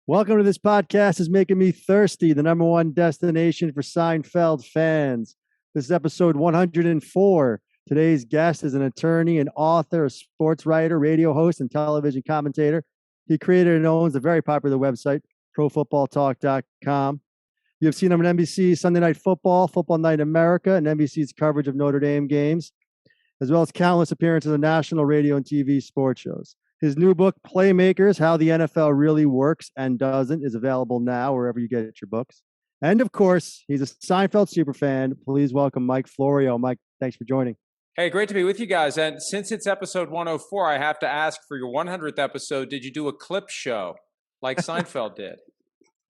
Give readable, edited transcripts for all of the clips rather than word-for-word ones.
Welcome to this podcast is making me thirsty, the number one destination for Seinfeld fans. This is episode 104. Today's guest is an attorney, an author, a sports writer, radio host, and television commentator. He created and owns a very popular website, profootballtalk.com. You've seen him on NBC Sunday Night Football, Football Night in America, and NBC's coverage of Notre Dame games, as well as countless appearances on national radio and TV sports shows. His new book, Playmakers, How the NFL Really Works and Doesn't, is available now wherever you get your books. And of course, he's a Seinfeld super fan. Please welcome Mike Florio. Mike, thanks for joining. Hey, great to be with you guys. And since it's episode 104, I have to ask, for your 100th episode, did you do a clip show like Seinfeld did?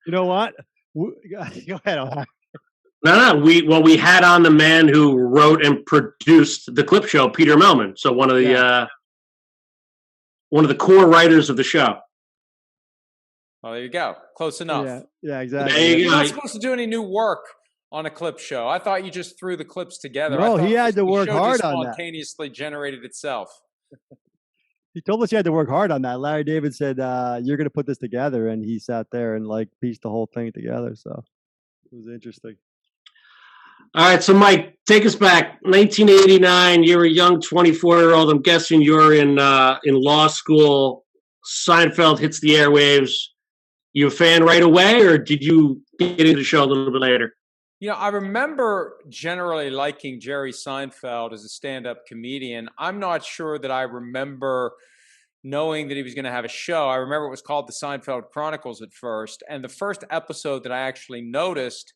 You know what? Go ahead. No. We had on the man who wrote and produced the clip show, Peter Melman. So one of the core writers of the show. Well, there you go. Close enough. Yeah, exactly. You're not supposed to do any new work on a clip show. I thought you just threw the clips together. No, he had to work hard on that. Spontaneously generated itself. He told us he had to work hard on that. Larry David said, you're going to put this together. And he sat there and pieced the whole thing together. So it was interesting. All right, so Mike, take us back. 1989, you're a young 24-year-old. I'm guessing you're in law school. Seinfeld hits the airwaves. You a fan right away, or did you get into the show a little bit later? You know, I remember generally liking Jerry Seinfeld as a stand-up comedian. I'm not sure that I remember knowing that he was going to have a show. I remember it was called the Seinfeld Chronicles at first, and the first episode that I actually noticed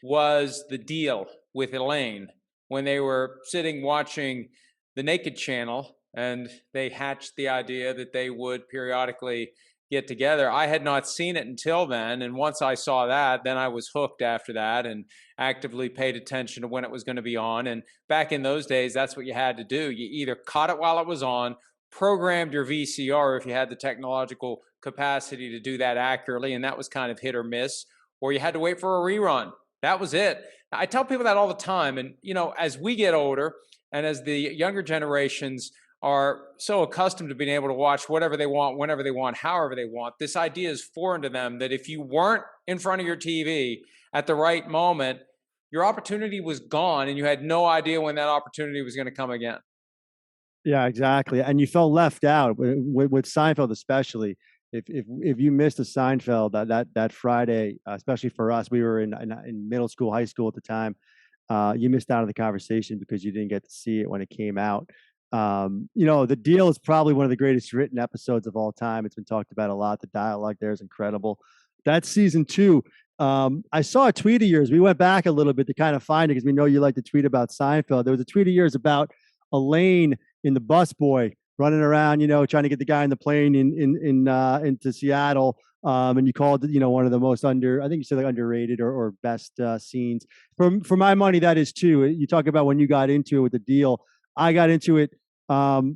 was the deal with Elaine when they were sitting watching the Naked Channel, and they hatched the idea that they would periodically get together. I had not seen it until then, and once I saw that, then I was hooked after that and actively paid attention to when it was going to be on. And back in those days, that's what you had to do. You either caught it while it was on, programmed your VCR if you had the technological capacity to do that accurately, and that was kind of hit or miss, or you had to wait for a rerun. That was it. I tell people that all the time. And, you know, as we get older and as the younger generations are so accustomed to being able to watch whatever they want, whenever they want, however they want, this idea is foreign to them that if you weren't in front of your TV at the right moment, your opportunity was gone and you had no idea when that opportunity was going to come again. Yeah, exactly. And you felt left out with Seinfeld, especially. If you missed a Seinfeld that Friday, especially for us, we were in middle school, high school at the time. You missed out on the conversation because you didn't get to see it when it came out. The Deal is probably one of the greatest written episodes of all time. It's been talked about a lot. The dialogue there is incredible. That's season 2. I saw a tweet of yours. We went back a little bit to kind of find it because we know you like to tweet about Seinfeld. There was a tweet of yours about Elaine in the Busboy running around, trying to get the guy in the plane into Seattle. And you called it, one of the most I think you said underrated or best scenes. For my money, that is too. You talk about when you got into it with The Deal. I got into it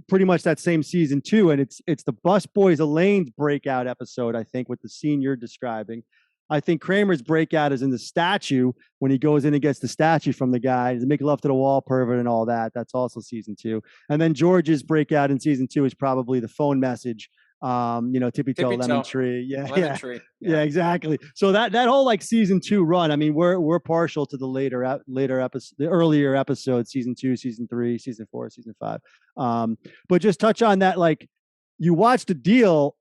pretty much that same season too. And it's the Busboys Elaine's breakout episode, I think, with the scene you're describing. I think Kramer's breakout is in the statue when he goes in and gets the statue from the guy. Make love to the wall pervert and all that. That's also season 2. And then George's breakout in season 2 is probably the phone message. Tippy toe lemon tree. Yeah, exactly. So that whole season 2 run. I mean, we're partial to the later episode, the earlier episodes, season 2, season 3, season 4, season 5. But just touch on that. You watched The Deal.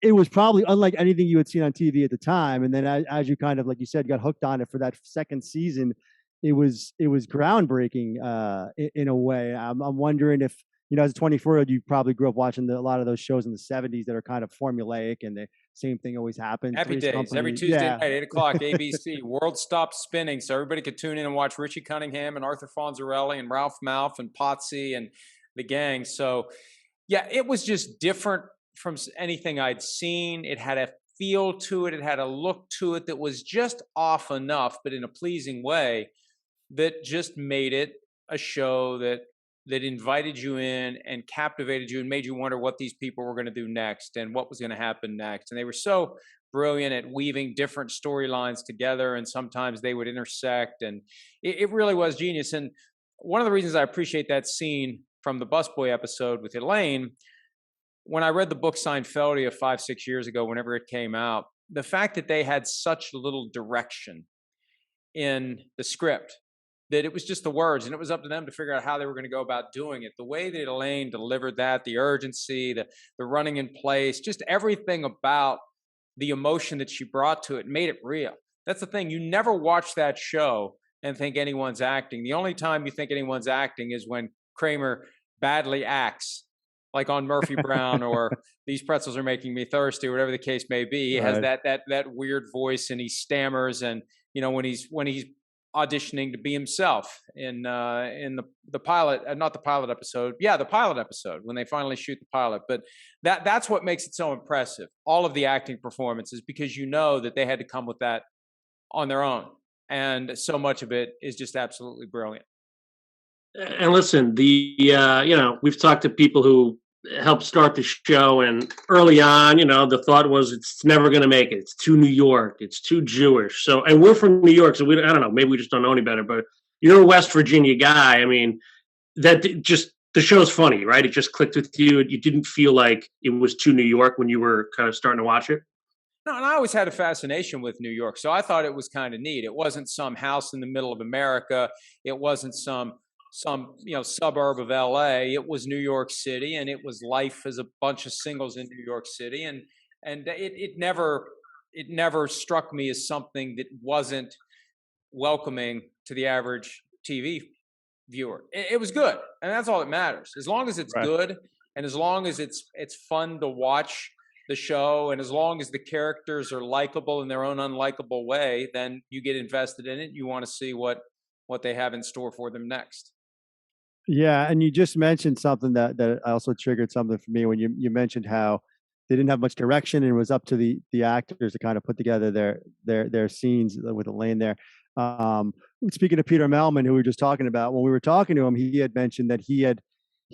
It was probably unlike anything you had seen on TV at the time. And then as you kind of, like you said, got hooked on it for that second season, it was groundbreaking in a way. I'm wondering if, as a 24-year-old, you probably grew up watching a lot of those shows in the 70s that are kind of formulaic and the same thing always happens. Happy Days, every Tuesday night, 8 o'clock, ABC. World stopped spinning, so everybody could tune in and watch Richie Cunningham and Arthur Fonzarelli and Ralph Malph and Potsy and the gang. So, yeah, it was just different from anything I'd seen. It had a feel to it. It had a look to it that was just off enough, but in a pleasing way, that just made it a show that invited you in and captivated you and made you wonder what these people were going to do next and what was going to happen next. And they were so brilliant at weaving different storylines together, and sometimes they would intersect, and it really was genius. And one of the reasons I appreciate that scene from the Busboy episode with Elaine, when I read the book Seinfeldia 5-6 years ago, whenever it came out, the fact that they had such little direction in the script, that it was just the words, and it was up to them to figure out how they were going to go about doing it. The way that Elaine delivered that, the urgency, the running in place, just everything about the emotion that she brought to it made it real. That's the thing. You never watch that show and think anyone's acting. The only time you think anyone's acting is when Kramer badly acts, like on Murphy Brown or These Pretzels Are Making Me Thirsty, or whatever the case may be. He has that weird voice, and he stammers, and when he's auditioning to be himself in the pilot, not the pilot episode. Yeah, the pilot episode, when they finally shoot the pilot. But that's what makes it so impressive. All of the acting performances, because that they had to come with that on their own. And so much of it is just absolutely brilliant. And listen, we've talked to people who helped start the show, and early on, the thought was it's never going to make it. It's too New York. It's too Jewish. So, and we're from New York, so I don't know, maybe we just don't know any better. But you're a West Virginia guy. I mean, the show's funny, right? It just clicked with you. You didn't feel like it was too New York when you were kind of starting to watch it. No, and I always had a fascination with New York, so I thought it was kind of neat. It wasn't some house in the middle of America. It wasn't some suburb of LA. It was New York City, and it was life as a bunch of singles in New York City, and it never struck me as something that wasn't welcoming to the average TV viewer. It was good, and that's all that matters. As long as it's good, and as long as it's fun to watch the show, and as long as the characters are likable in their own unlikable way, then you get invested in it. You want to see what they have in store for them next. Yeah, and you just mentioned something that also triggered something for me when you mentioned how they didn't have much direction, and it was up to the actors to kind of put together their scenes with Elaine there. Speaking of Peter Melman, who we were just talking about, when we were talking to him, he had mentioned that he had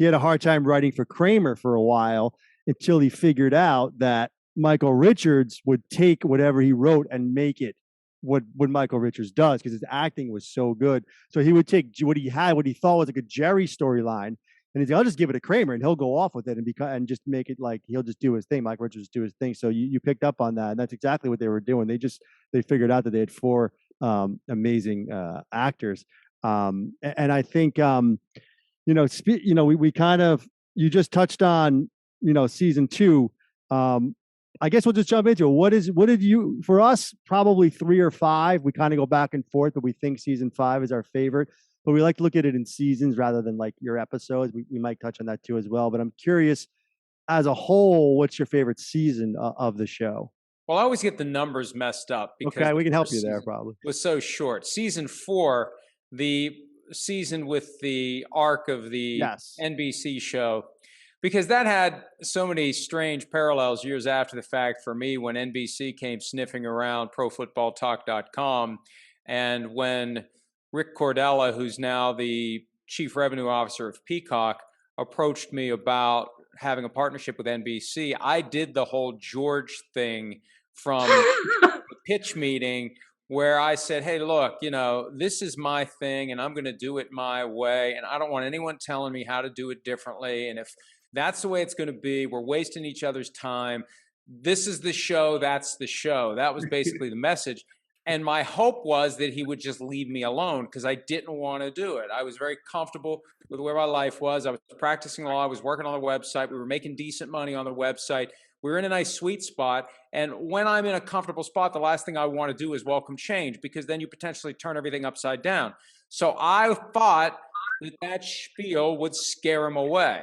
a hard time writing for Kramer for a while until he figured out that Michael Richards would take whatever he wrote and make it what Michael Richards does, because his acting was so good. So he would take what he thought was like a Jerry storyline, and he's like, I'll just give it to Kramer and he'll go off with it and just make it like he'll just do his thing. Michael Richards do his thing. So you picked up on that, and that's exactly what they were doing. They figured out that they had four amazing actors, and I think we kind of, you just touched on season 2. I guess we'll just jump into it. What did you, for us, probably 3 or 5, we kind of go back and forth, but we think season 5 is our favorite, but we like to look at it in seasons rather than like your episodes. We might touch on that too as well, but I'm curious, as a whole, what's your favorite season of the show? Well, I always get the numbers messed up because we can help you there probably. Was so short. Season 4, the season with the arc of the NBC show, because that had so many strange parallels years after the fact for me, when NBC came sniffing around ProFootballTalk.com, and when Rick Cordella, who's now the chief revenue officer of Peacock, approached me about having a partnership with NBC, I did the whole George thing from the pitch meeting, where I said, hey, look, this is my thing, and I'm going to do it my way, and I don't want anyone telling me how to do it differently. And if that's the way it's going to be, we're wasting each other's time. This is the show. That's the show. That was basically the message. And my hope was that he would just leave me alone, because I didn't want to do it. I was very comfortable with where my life was. I was practicing law. I was working on the website. We were making decent money on the website. We were in a nice sweet spot. And when I'm in a comfortable spot, the last thing I want to do is welcome change, because then you potentially turn everything upside down. So I thought that spiel would scare him away.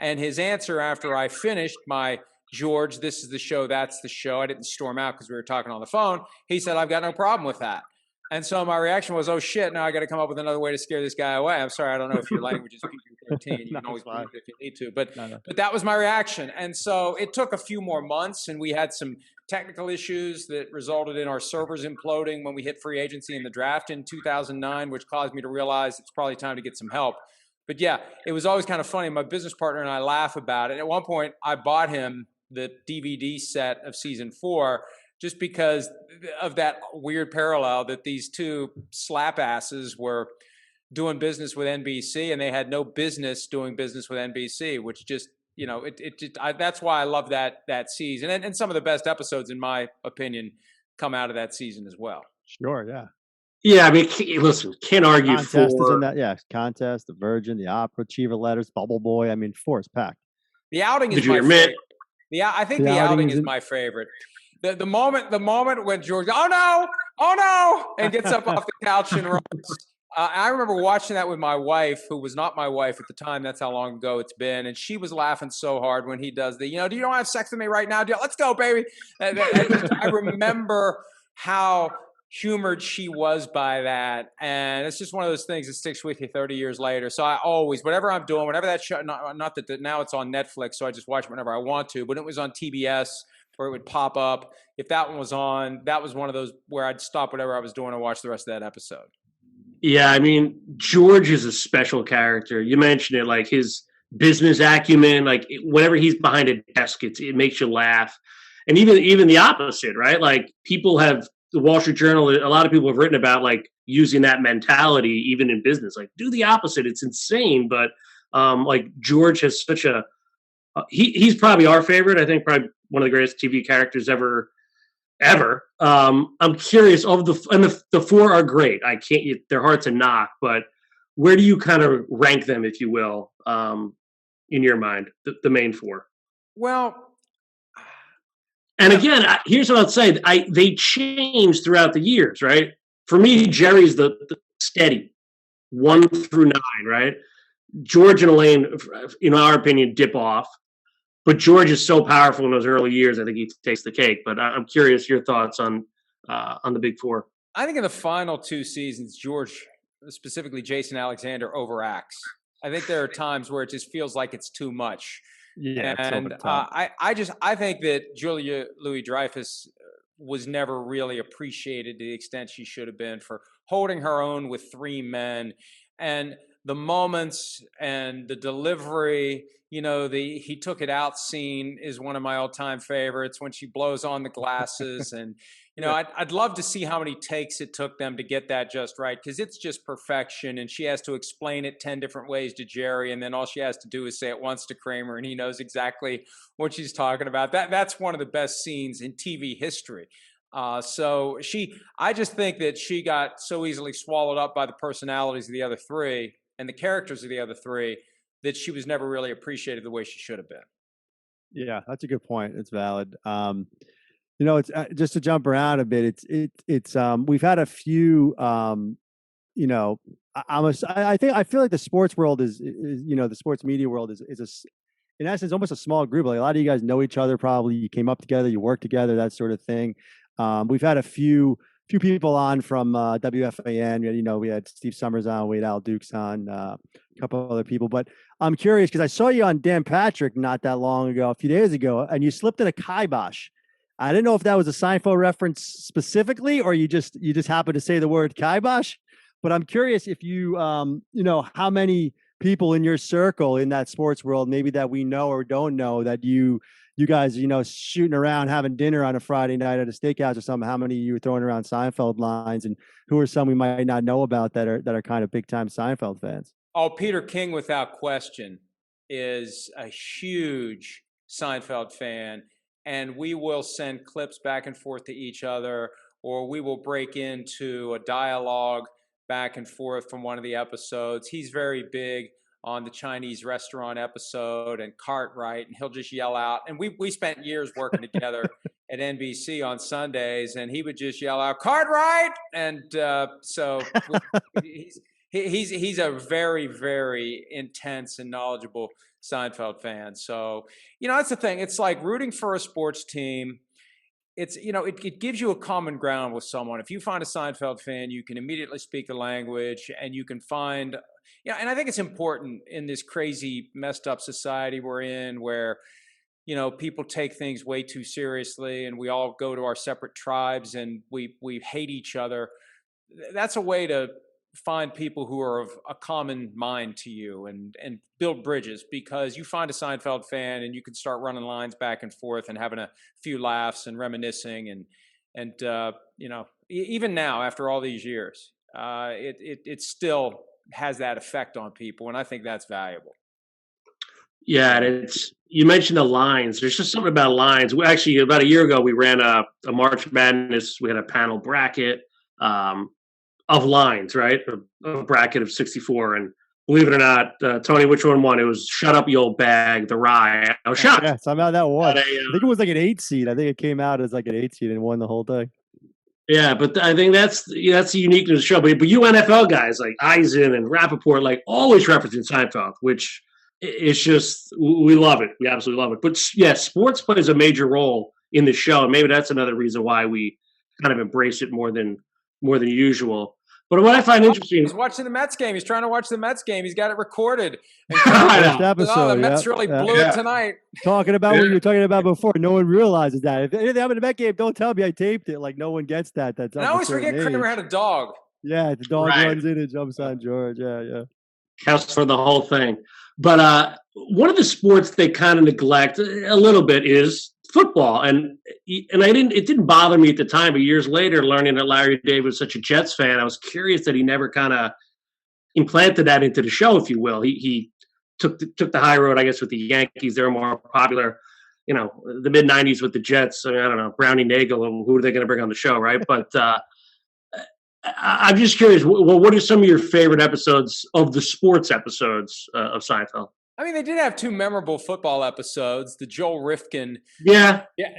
And his answer after I finished my George, this is the show, that's the show, I didn't storm out because we were talking on the phone. He said, I've got no problem with that. And so my reaction was, oh shit, now I got to come up with another way to scare this guy away. I'm sorry, I don't know if your language is PG-13. You can always believe it if you need to. But that was my reaction. And so it took a few more months, and we had some technical issues that resulted in our servers imploding when we hit free agency in the draft in 2009, which caused me to realize it's probably time to get some help. But yeah, it was always kind of funny. My business partner and I laugh about it. At one point, I bought him the DVD set of season 4 just because of that weird parallel that these two slap asses were doing business with NBC, and they had no business doing business with NBC, which just that's why I love that season, and some of the best episodes, in my opinion, come out of that season as well. Sure, yeah. Yeah, I mean, listen, can't argue Contest is in for that, yeah. Contest, the Virgin, the Opera, Cheever Letters, Bubble Boy. I mean, force packed. The Outing the is my Junior Mint. favorite. Yeah, I think The The Outing Outing is is in- my favorite. The moment when George, oh no, and gets up off the couch and runs. I remember watching that with my wife, who was not my wife at the time. That's how long ago it's been, and she was laughing so hard when he does the, do you want to have sex with me right now? Let's go, baby. I remember how humored she was by that, and it's just one of those things that sticks with you 30 years later. So I always, whatever I'm doing, whenever that show, not that now it's on Netflix, so I just watch it whenever I want to, but it was on TBS where it would pop up. If that one was on, that was one of those where I'd stop whatever I was doing and watch the rest of that episode. Yeah, I mean, George is a special character. You mentioned it, like his business acumen, like whenever he's behind a desk, it makes you laugh. And even the opposite, right? Like people have, the Wall Street Journal, a lot of people have written about like using that mentality even in business, like do the opposite. It's insane, but like George has such a he's probably our favorite. I think probably one of the greatest TV characters ever. I'm curious of the four are great. They're hard to knock, but where do you kind of rank them, if you will, in your mind, the main four? Well, and again, here's what I'll say: they change throughout the years, right? For me, Jerry's the steady 1 through 9, right? George and Elaine, in our opinion, dip off. But George is so powerful in those early years. I think he takes the cake. But I'm curious your thoughts on the big four. I think in the final 2 seasons, George, specifically Jason Alexander, overacts. I think there are times where it just feels like it's too much. Yeah, and I think that Julia Louis-Dreyfus was never really appreciated to the extent she should have been for holding her own with 3 men, and the moments and the delivery. The he took it out scene is one of my all-time favorites, when she blows on the glasses. And I'd love to see how many takes it took them to get that just right, because it's just perfection, and she has to explain it 10 different ways to Jerry, and then all she has to do is say it once to Kramer, and he knows exactly what she's talking about. That's one of the best scenes in TV history. I just think that she got so easily swallowed up by the personalities of the other 3 and the characters of the other 3 that she was never really appreciated the way she should have been. Yeah, that's a good point. It's valid. It's just to jump around a bit. It's we've had a few. I feel like the sports world is the sports media world is in essence almost a small group. Like a lot of you guys know each other. Probably you came up together, you work together, that sort of thing. We've had a few people on from WFAN. We had Steve Summers on, Wade Al Dukes on, a couple other people. But I'm curious because I saw you on Dan Patrick not that long ago, a few days ago, and you slipped in a kibosh. I didn't know if that was a Seinfeld reference specifically, or you just happened to say the word kibosh. But I'm curious if you, how many people in your circle in that sports world, maybe that we know or don't know, that you guys, shooting around having dinner on a Friday night at a steakhouse or something, how many of you are throwing around Seinfeld lines, and who are some we might not know about that are kind of big time Seinfeld fans? Oh, Peter King, without question, is a huge Seinfeld fan, and we will send clips back and forth to each other, or we will break into a dialogue back and forth from one of the episodes. He's very big on the Chinese restaurant episode and Cartwright, and he'll just yell out. And we spent years working together at NBC on Sundays, and he would just yell out, "Cartwright!" And so he's a very, very intense and knowledgeable Seinfeld fan. So that's the thing. It's like rooting for a sports team. It's it gives you a common ground with someone. If you find a Seinfeld fan, you can immediately speak the language, and you can find. And I think it's important in this crazy, messed up society we're in, where people take things way too seriously, and we all go to our separate tribes, and we hate each other. That's a way to find people who are of a common mind to you, and build bridges, because you find a Seinfeld fan and you can start running lines back and forth and having a few laughs and reminiscing, and even now after all these years, it still has that effect on people, and I think that's valuable. Yeah, and it's you mentioned the lines. There's just something about lines. We actually about a year ago we ran a March Madness. We had a panel bracket um, of lines, right? A bracket of 64, and believe it or not, Tony, which one won? It was "Shut Up, You Old Bag," the Rye. I was shocked. Yeah, somehow that won. But, I think it was like an 8 seed. I think it came out as like an 8 seed and won the whole thing. yeah, but I think that's the uniqueness of the show. But you NFL guys like Eisen and Rappaport like always referencing Seinfeld, which it's just we love it. We absolutely love it. But yeah, sports plays a major role in the show, and maybe that's another reason why we kind of embrace it more than usual. But what I find interesting, He's watching the Mets game. He's trying to watch the Mets game. He's got it recorded. First episode. Oh, the Mets really blew it tonight. Talking about what you were talking about before. No one realizes that. If anything happened in the Met game, don't tell me I taped it. Like no one gets that. That's I always forget Kramer had a dog. Yeah, the dog runs in and jumps on George. Yeah. counts for the whole thing. But one of the sports they kind of neglect a little bit is football, and it didn't bother me at the time, but years later, learning that Larry David was such a Jets fan, I was curious that he never kind of implanted that into the show, if you will. He took the high road, I guess, with the Yankees. They were more popular, the mid '90s with the Jets. I mean, I don't know, Brownie Nagel, who are they going to bring on the show, right? But I'm just curious. Well, what are some of your favorite episodes of the sports episodes of Seinfeld? I mean, they did have two memorable football episodes: the Joel Rifkin,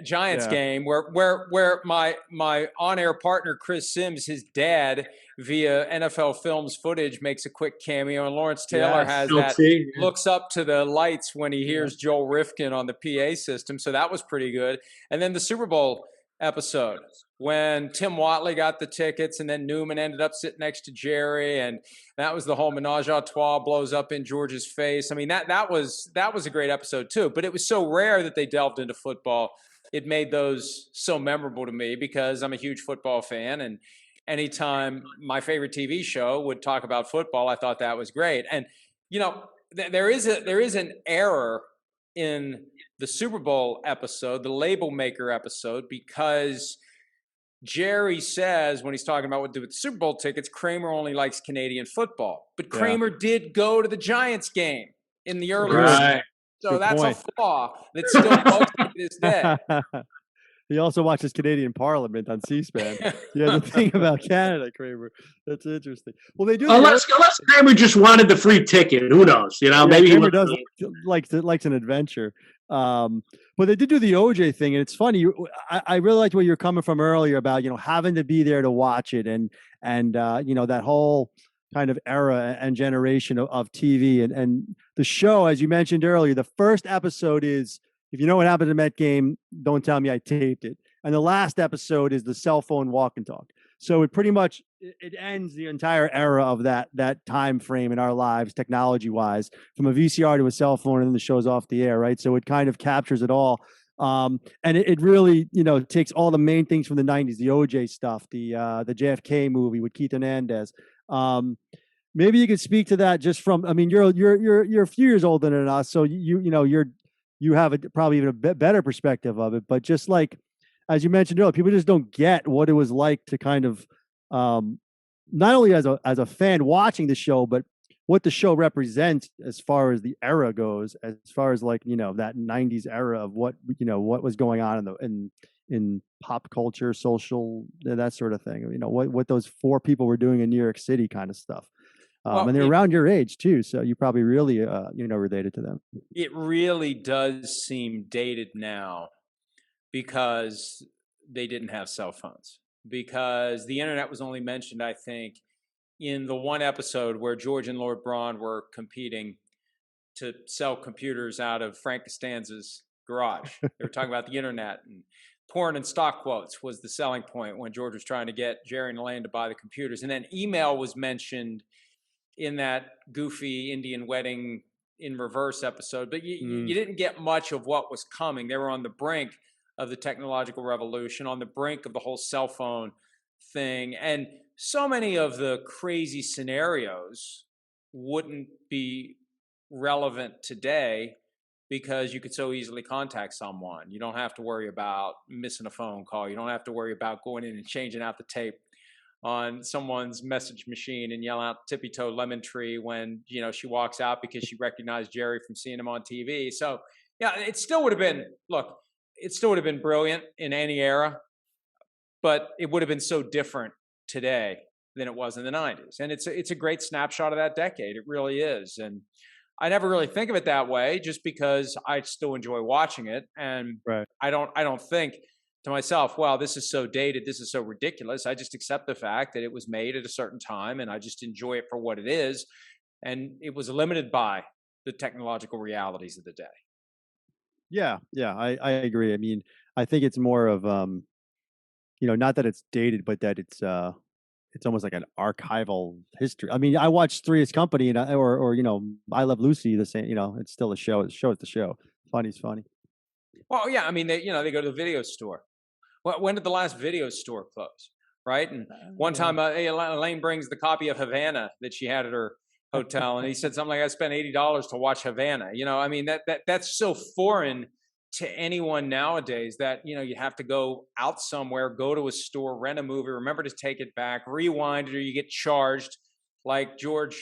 Giants game, where my on-air partner Chris Sims, his dad, via NFL Films footage, makes a quick cameo, and Lawrence Taylor has that looks up to the lights when he hears Joel Rifkin on the PA system. So that was pretty good. And then the Super Bowl episode, when Tim Watley got the tickets and then Newman ended up sitting next to Jerry, and that was the whole menage a trois blows up in George's face. I mean, that was a great episode too, but it was so rare that they delved into football. It made those so memorable to me because I'm a huge football fan, and anytime my favorite TV show would talk about football, I thought that was great. And there is an error in the Super Bowl episode, the label maker episode, because Jerry says when he's talking about what to do with the Super Bowl tickets, Kramer only likes Canadian football. But Kramer did go to the Giants game in the early right. So good that's point. A flaw that still bugs me to this day. He also watches Canadian Parliament on C-SPAN. Yeah, the thing about Canada, Kramer. That's interesting. Well, they do. Unless Kramer just wanted the free ticket, who knows? Maybe Kramer does likes an adventure. But they did do the OJ thing, and it's funny. I really liked where you're coming from earlier about having to be there to watch it, and that whole kind of era and generation of TV and the show, as you mentioned earlier. The first episode is, if you know what happened in the Met game, don't tell me I taped it. And the last episode is the cell phone walk and talk. So it pretty much it ends the entire era of that time frame in our lives, technology wise, from a VCR to a cell phone, and then the show's off the air, right? So it kind of captures it all. And it really, takes all the main things from the '90s, the OJ stuff, the JFK movie with Keith Hernandez. Maybe you could speak to that just from. I mean, you're a few years older than us, so you have probably even a better perspective of it. But just like, as you mentioned earlier, people just don't get what it was like to kind of, not only as a fan watching the show, but what the show represents as far as the era goes, as far as like, that '90s era of what was going on in pop culture, social, that sort of thing. What those four people were doing in New York City kind of stuff. And they're around your age too, so you probably really related to them. It really does seem dated now because they didn't have cell phones, because the internet was only mentioned, I think, in the one episode where George and Lord Braun were competing to sell computers out of Frank Costanza's garage. They were talking about the internet, and porn and stock quotes was the selling point when George was trying to get Jerry and Elaine to buy the computers. And then email was mentioned in that goofy Indian wedding in reverse episode, but you didn't get much of what was coming. They were on the brink of the technological revolution, on the brink of the whole cell phone thing. And so many of the crazy scenarios wouldn't be relevant today because you could so easily contact someone. You don't have to worry about missing a phone call. You don't have to worry about going in and changing out the tape on someone's message machine and yell out tippy toe lemon tree when, she walks out because she recognized Jerry from seeing him on TV. So yeah, it still would have been brilliant in any era, but it would have been so different today than it was in the 90s. And it's a great snapshot of that decade. It really is. And I never really think of it that way, just because I still enjoy watching it. And Right. I don't think to myself, wow, this is so dated, this is so ridiculous. I just accept the fact that it was made at a certain time, and I just enjoy it for what it is. And it was limited by the technological realities of the day. Yeah, I agree. I mean, I think it's more of not that it's dated, but that it's almost like an archival history. I mean, I watched Three's Company and or I Love Lucy. The same, it's still a show. The show is the show. Funny's funny. Well, yeah, I mean, they go to the video store. When did the last video store close? Right, and one time Elaine brings the copy of Havana that she had at her hotel, and he said something like, "I spent $80 to watch Havana." I mean, that's so foreign to anyone nowadays that you have to go out somewhere, go to a store, rent a movie, remember to take it back, rewind it, or you get charged, like George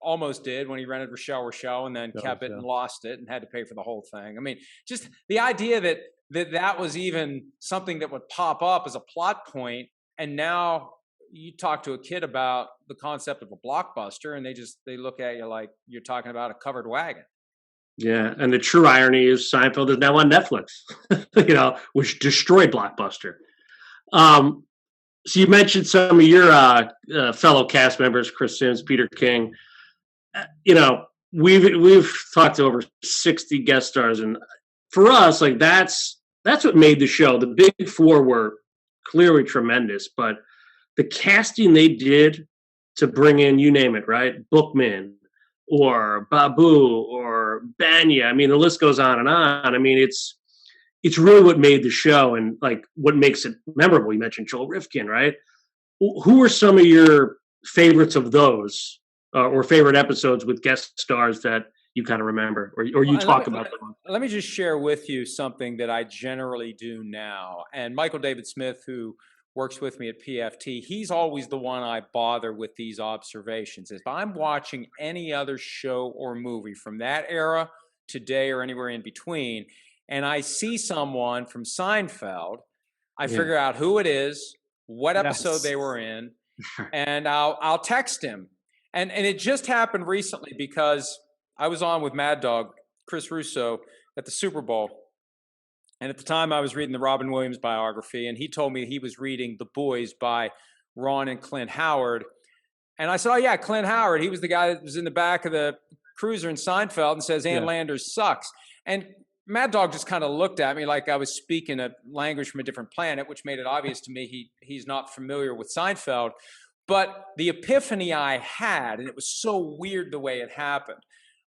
almost did when he rented Rochelle, and then kept it and lost it and had to pay for the whole thing. I mean, just the idea that was even something that would pop up as a plot point, and now you talk to a kid about the concept of a blockbuster, and they look at you like you're talking about a covered wagon. Yeah, and the true irony is Seinfeld is now on Netflix, which destroyed Blockbuster. So you mentioned some of your fellow cast members, Chris Sims, Peter King. We've talked to over 60 guest stars, and for us, like that's what made the show. The big four were clearly tremendous, but the casting they did to bring in, you name it, right? Bookman or Babu or Banya. I mean, the list goes on and on. I mean, it's really what made the show and like what makes it memorable. You mentioned Joel Rifkin, right? Who are some of your favorites of those or favorite episodes with guest stars that you kind of remember or you talk about them? Let me just share with you something that I generally do now. And Michael David Smith, who works with me at PFT, he's always the one I bother with these observations. If I'm watching any other show or movie from that era, today, or anywhere in between, and I see someone from Seinfeld, I figure out who it is, what episode they were in, and I'll text him. And it just happened recently because I was on with Mad Dog, Chris Russo, at the Super Bowl. And at the time, I was reading the Robin Williams biography, and he told me he was reading The Boys by Ron and Clint Howard. And I said, oh, yeah, Clint Howard. He was the guy that was in the back of the cruiser in Seinfeld and says, Ann Landers sucks. And Mad Dog just kind of looked at me like I was speaking a language from a different planet, which made it obvious to me he's not familiar with Seinfeld. But the epiphany I had, and it was so weird the way it happened,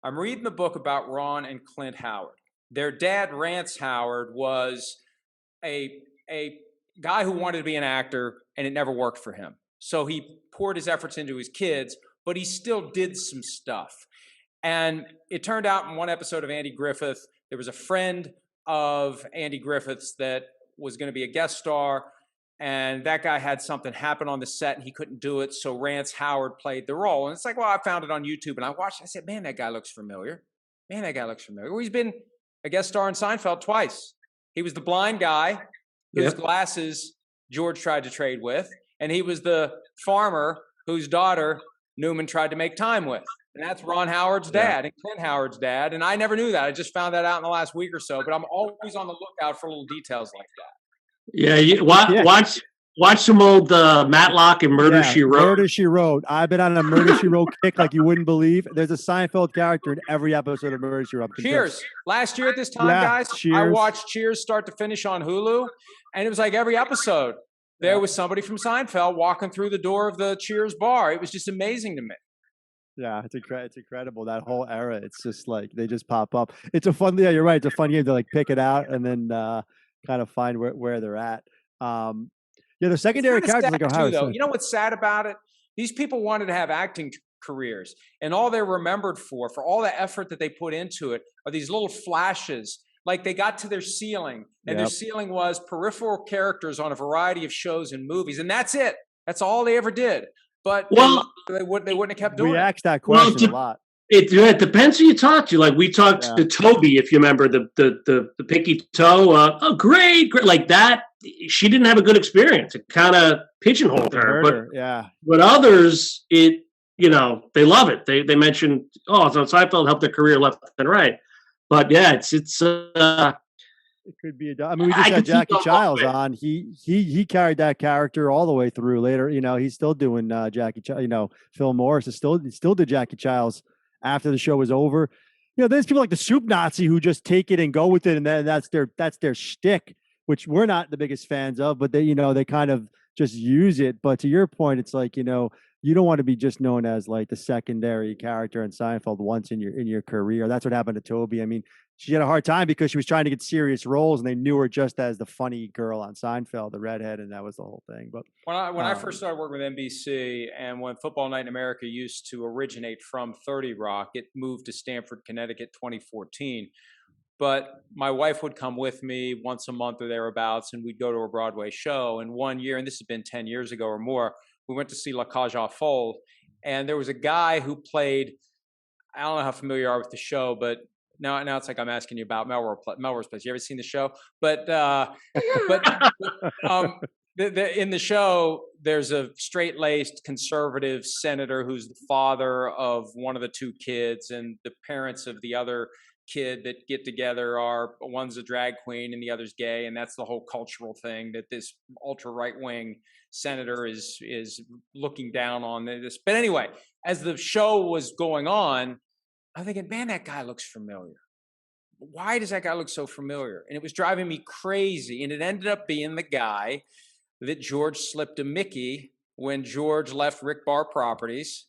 I'm reading the book about Ron and Clint Howard. Their dad, Rance Howard, was a guy who wanted to be an actor, and it never worked for him. So he poured his efforts into his kids, but he still did some stuff. And it turned out in one episode of Andy Griffith, there was a friend of Andy Griffith's that was going to be a guest star, and that guy had something happen on the set, and he couldn't do it, so Rance Howard played the role. And it's like, well, I found it on YouTube, and I watched it. I said, man, that guy looks familiar. Well, he's been a guest star in Seinfeld twice. He was the blind guy whose glasses George tried to trade with, and he was the farmer whose daughter Newman tried to make time with. And that's Ron Howard's dad and Clint Howard's dad. And I never knew that. I just found that out in the last week or so, but I'm always on the lookout for little details like that. Yeah, watch some old Matlock and Murder, She Wrote. Murder, She Wrote. I've been on a Murder, She Wrote kick like you wouldn't believe. There's a Seinfeld character in every episode of Murder, She Wrote. Cheers. Last year at this time, guys, Cheers. I watched Cheers start to finish on Hulu, and it was like every episode, there was somebody from Seinfeld walking through the door of the Cheers bar. It was just amazing to me. Yeah, it's incredible. That whole era, it's just like they just pop up. It's a fun, you're right. It's a fun game to like pick it out and then kind of find where they're at. The secondary characters like Ohio. Though. You know what's sad about it? These people wanted to have acting careers, and all they're remembered for all the effort that they put into it, are these little flashes. Like they got to their ceiling, and their ceiling was peripheral characters on a variety of shows and movies, and that's it. That's all they ever did. But Well, they wouldn't have kept We doing it. asked that Well, question a lot. it depends who you talk to. Like we talked Yeah. to Toby, if you remember the pinky toe. Oh, great, like that. She didn't have a good experience. It kind of pigeonholed her. But others, they love it. They mentioned, so Seinfeld helped their career left and right. But yeah, it's It could be I mean, we just had Jackie Childs on. He carried that character all the way through. Later, he's still doing Jackie. Phil Morris still did Jackie Childs after the show was over. There's people like the Soup Nazi who just take it and go with it, and then that's their shtick, which we're not the biggest fans of. But they kind of just use it. But to your point, it's like you don't want to be just known as like the secondary character in Seinfeld once in your career. That's what happened to Toby. I mean, she had a hard time because she was trying to get serious roles, and they knew her just as the funny girl on Seinfeld, the redhead, and that was the whole thing. But when I first started working with NBC, and when Football Night in America used to originate from 30 Rock, it moved to Stamford, Connecticut, 2014. But my wife would come with me once a month or thereabouts, and we'd go to a Broadway show. And one year, and this has been 10 years ago or more, we went to see La Cage aux Folles, and there was a guy who played. I don't know how familiar you are with the show, but now it's like I'm asking you about Melrose Place. You ever seen the show? But in the show, there's a straight-laced conservative senator who's the father of one of the two kids, and the parents of the other kid that get together are one's a drag queen and the other's gay, and that's the whole cultural thing that this ultra right-wing senator is looking down on this. But anyway, as the show was going on, I'm thinking, man, that guy looks familiar. Why does that guy look so familiar? And it was driving me crazy. And it ended up being the guy that George slipped a Mickey when George left Rick Barr Properties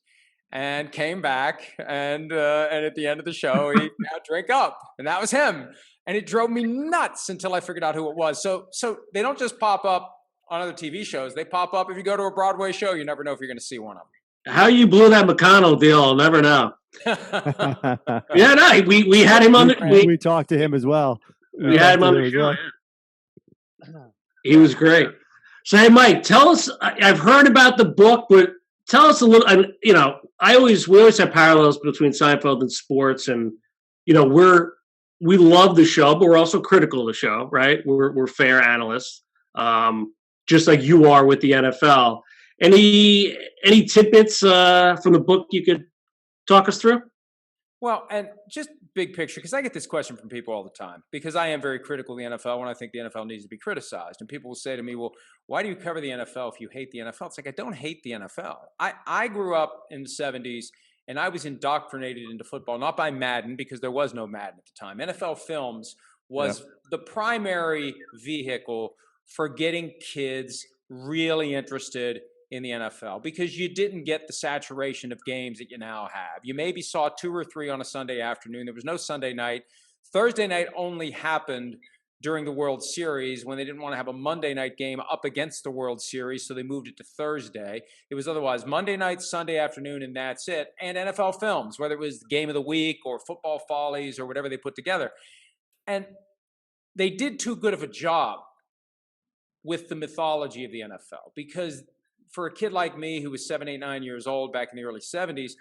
and came back. And at the end of the show, he got drink up. And that was him. And it drove me nuts until I figured out who it was. So they don't just pop up on other TV shows. They pop up if you go to a Broadway show. You never know if you're going to see one of them. How you blew that McConnell deal, I'll never know. Yeah, no, we had him on. We talked to him as well. We had him on the show. Yeah. He was great. So, hey, Mike, tell us. I've heard about the book, but tell us a little. We always have parallels between Seinfeld and sports, and we love the show, but we're also critical of the show, right? We're fair analysts, just like you are with the NFL. Any tidbits from the book you could talk us through? Well, and just big picture, because I get this question from people all the time, because I am very critical of the NFL when I think the NFL needs to be criticized. And people will say to me, well, why do you cover the NFL if you hate the NFL? It's like, I don't hate the NFL. I grew up in the 70s, and I was indoctrinated into football, not by Madden, because there was no Madden at the time. NFL Films was the primary vehicle for getting kids really interested in the NFL, because you didn't get the saturation of games that you now have. You maybe saw 2 or 3 on a Sunday afternoon. There was no Sunday night. Thursday night only happened during the World Series when they didn't want to have a Monday night game up against the World Series, so they moved it to Thursday. It was otherwise Monday night, Sunday afternoon, and that's it. And NFL Films, whether it was the Game of the Week or Football Follies or whatever they put together. And they did too good of a job with the mythology of the NFL, because for a kid like me who was 7, 8, 9 years old back in the early 70s,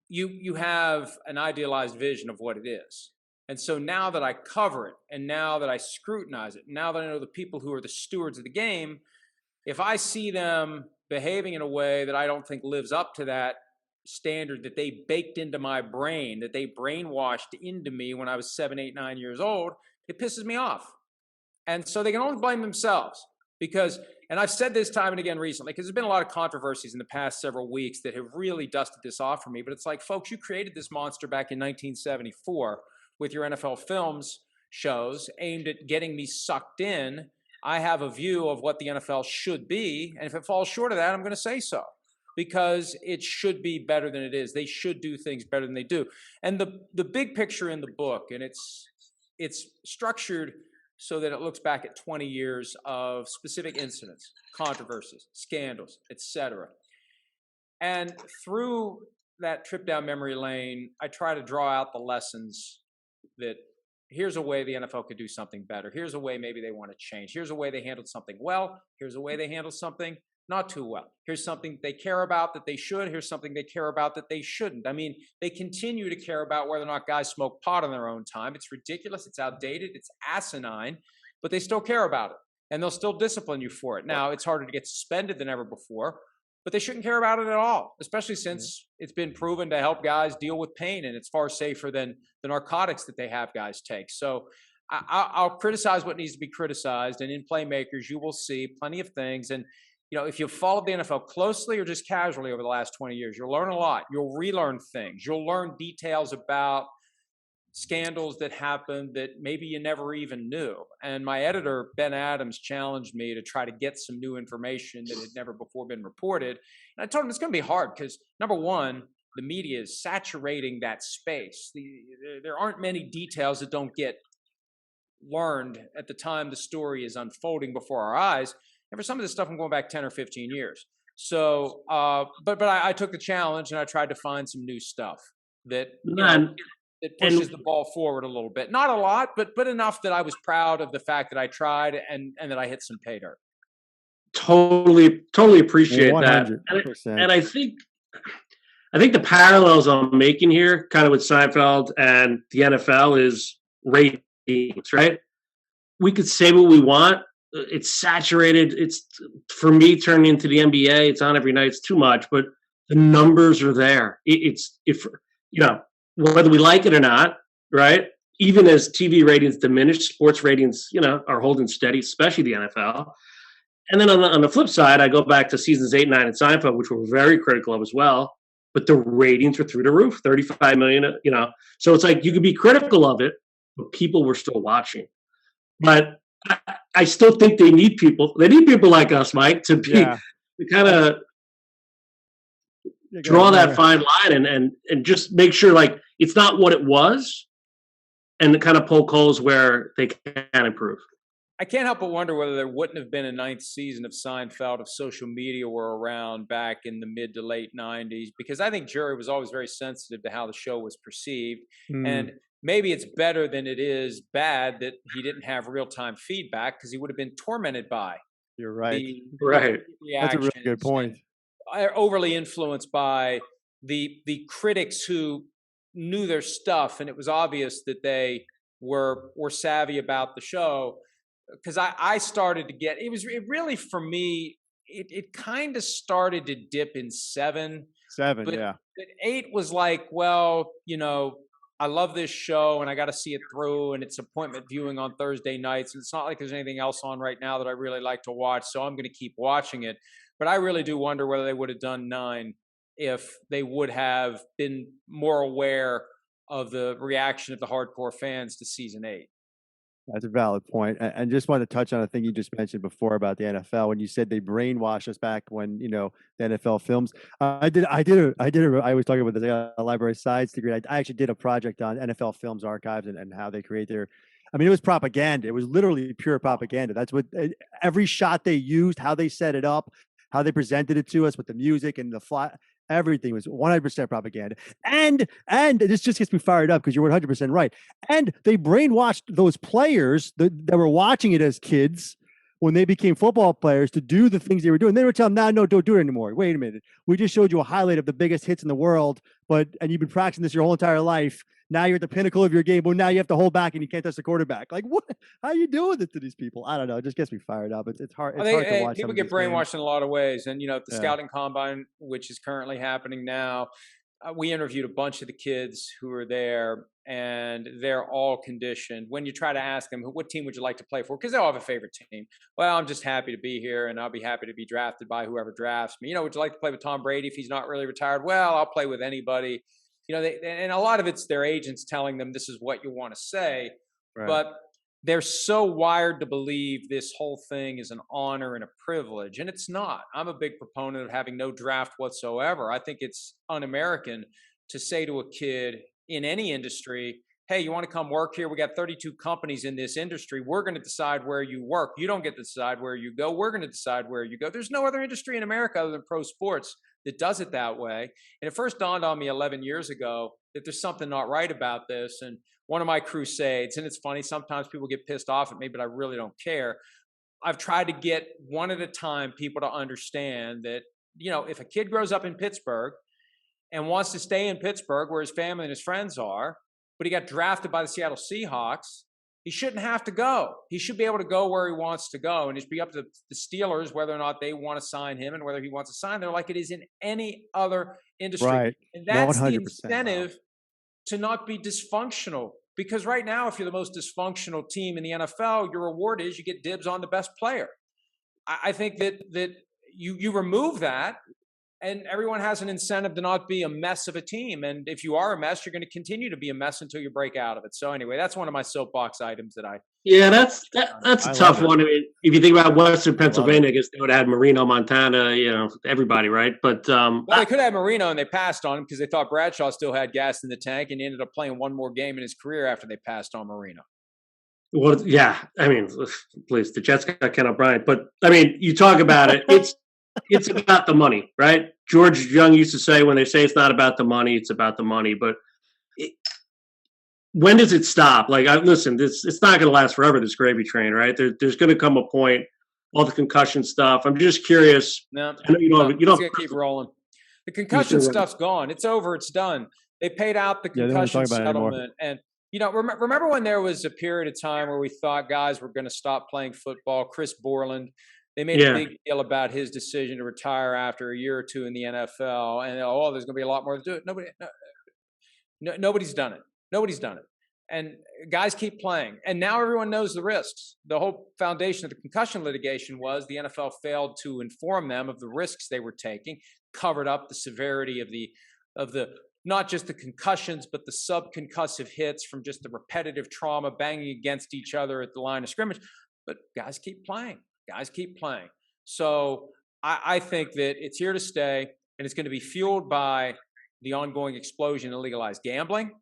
you have an idealized vision of what it is. And so now that I cover it, and now that I scrutinize it, now that I know the people who are the stewards of the game, if I see them behaving in a way that I don't think lives up to that standard that they baked into my brain, that they brainwashed into me when I was 7, 8, 9 years old, it pisses me off. And so they can only blame themselves. Because, and I've said this time and again recently, because there's been a lot of controversies in the past several weeks that have really dusted this off for me. But it's like, folks, you created this monster back in 1974 with your NFL Films shows aimed at getting me sucked in. I have a view of what the NFL should be. And if it falls short of that, I'm going to say so. Because it should be better than it is. They should do things better than they do. And the big picture in the book, and it's structured so that it looks back at 20 years of specific incidents, controversies, scandals, etc. And through that trip down memory lane, I try to draw out the lessons that here's a way the NFL could do something better. Here's a way maybe they want to change. Here's a way they handled something well. Here's a way they handled something not too well. Here's something they care about that they should. Here's something they care about that they shouldn't. I mean, they continue to care about whether or not guys smoke pot on their own time. It's ridiculous. It's outdated. It's asinine, but they still care about it, and they'll still discipline you for it. Now, it's harder to get suspended than ever before, but they shouldn't care about it at all, especially since it's been proven to help guys deal with pain, and it's far safer than the narcotics that they have guys take. So I'll criticize what needs to be criticized, and in Playmakers, you will see plenty of things. And if you've followed the NFL closely or just casually over the last 20 years, you'll learn a lot. You'll relearn things. You'll learn details about scandals that happened that maybe you never even knew. And my editor, Ben Adams, challenged me to try to get some new information that had never before been reported. And I told him it's going to be hard because, number one, the media is saturating that space. There aren't many details that don't get learned at the time the story is unfolding before our eyes. And for some of this stuff, I'm going back 10 or 15 years. So, but I took the challenge and I tried to find some new stuff that that pushes the ball forward a little bit. Not a lot, but enough that I was proud of the fact that I tried and that I hit some pay dirt. Totally appreciate that. And I think the parallels I'm making here, kind of with Seinfeld and the NFL, is ratings, right? We could say what we want. It's saturated. It's, for me, turning into the NBA. It's on every night. It's too much, but the numbers are there. Whether we like it or not, right? Even as TV ratings diminish, sports ratings, are holding steady, especially the NFL. And then on the flip side, I go back to seasons 8 and 9 in Seinfeld, which we're very critical of as well. But the ratings were through the roof, 35 million, So it's like you could be critical of it, but people were still watching. But I still think they need people. They need people like us, Mike, to kind of draw that fine line and just make sure like it's not what it was, and kind of poke holes where they can improve. I can't help but wonder whether there wouldn't have been a 9th season of Seinfeld if social media were around back in the mid to late 90s, because I think Jerry was always very sensitive to how the show was perceived. And maybe it's better than it is bad that he didn't have real-time feedback, because he would have been tormented by. You're right. Right. That's a really good point. Overly influenced by the critics who knew their stuff, and it was obvious that they were savvy about the show. Because I started to get, it really, for me, it kind of started to dip in 7. But 8 was like, well, I love this show and I got to see it through, and it's appointment viewing on Thursday nights. And it's not like there's anything else on right now that I really like to watch, so I'm going to keep watching it. But I really do wonder whether they would have done 9 if they would have been more aware of the reaction of the hardcore fans to season 8. That's a valid point. And just wanted to touch on a thing you just mentioned before about the NFL, when you said they brainwashed us back when, the NFL films. I was talking about this. I got a library science degree. I actually did a project on NFL films archives and how they create their, it was propaganda. It was literally pure propaganda. That's what every shot they used, how they set it up, how they presented it to us with the music and the flat. Everything was 100% propaganda. And this just gets me fired up because you're 100% right. And they brainwashed those players that were watching it as kids when they became football players to do the things they were doing. They were telling them, no, don't do it anymore. Wait a minute. We just showed you a highlight of the biggest hits in the world, and you've been practicing this your whole entire life. Now you're at the pinnacle of your game, but now you have to hold back and you can't touch the quarterback. Like, what? How are you doing this to these people? I don't know. It just gets me fired up. It's hard. It's hard to watch. People get brainwashed in a lot of ways. And, the scouting combine, which is currently happening now, we interviewed a bunch of the kids who are there, and they're all conditioned. When you try to ask them, what team would you like to play for? Because they all have a favorite team. Well, I'm just happy to be here, and I'll be happy to be drafted by whoever drafts me. Would you like to play with Tom Brady if he's not really retired? Well, I'll play with anybody. And a lot of it's their agents telling them this is what you want to say, right. But they're so wired to believe this whole thing is an honor and a privilege, and it's not. I'm a big proponent of having no draft whatsoever. I think it's un-American to say to a kid in any industry, hey, you want to come work here? We got 32 companies in this industry. We're going to decide where you work. You don't get to decide where you go. We're going to decide where you go. There's no other industry in America other than pro sports that does it that way. And it first dawned on me 11 years ago that there's something not right about this. And one of my crusades, and it's funny, sometimes people get pissed off at me, but I really don't care. I've tried to get one at a time people to understand that, if a kid grows up in Pittsburgh and wants to stay in Pittsburgh where his family and his friends are, but he got drafted by the Seattle Seahawks, he shouldn't have to go. He should be able to go where he wants to go, and it should be up to the Steelers whether or not they want to sign him and whether he wants to sign there, like it is in any other industry. Right. And that's the 100%. incentive to not be dysfunctional. Because right now, if you're the most dysfunctional team in the NFL, your reward is you get dibs on the best player. I think that you remove that, and everyone has an incentive to not be a mess of a team. And if you are a mess, you're going to continue to be a mess until you break out of it. So anyway, that's one of my soapbox items that I. Yeah, that's a tough one. I mean, if you think about Western Pennsylvania, I guess they would have had Marino, Montana, everybody, right? But well, they could have Marino, and they passed on him because they thought Bradshaw still had gas in the tank, and he ended up playing one more game in his career after they passed on Marino. Well, yeah, I mean, please, the Jets got Ken O'Brien, but I mean, you talk about it, it's about the money, right? George Young used to say, when they say it's not about the money, it's about the money. But when does it stop? Like, listen, it's not going to last forever, this gravy train, right? There's going to come a point, all the concussion stuff. I'm just curious. No, I know you don't keep rolling. The concussion stuff's gone. It's over. It's done. They paid out the concussion settlement. And, remember when there was a period of time where we thought guys were going to stop playing football? Chris Borland, they made a big deal about his decision to retire after a year or two in the NFL. And, there's going to be a lot more to do it. Nobody's done it. Nobody's done it. And guys keep playing. And now everyone knows the risks. The whole foundation of the concussion litigation was the NFL failed to inform them of the risks they were taking, covered up the severity of the not just the concussions, but the subconcussive hits from just the repetitive trauma, banging against each other at the line of scrimmage. But guys keep playing. Guys keep playing. So I think that it's here to stay, and it's going to be fueled by the ongoing explosion in legalized gambling.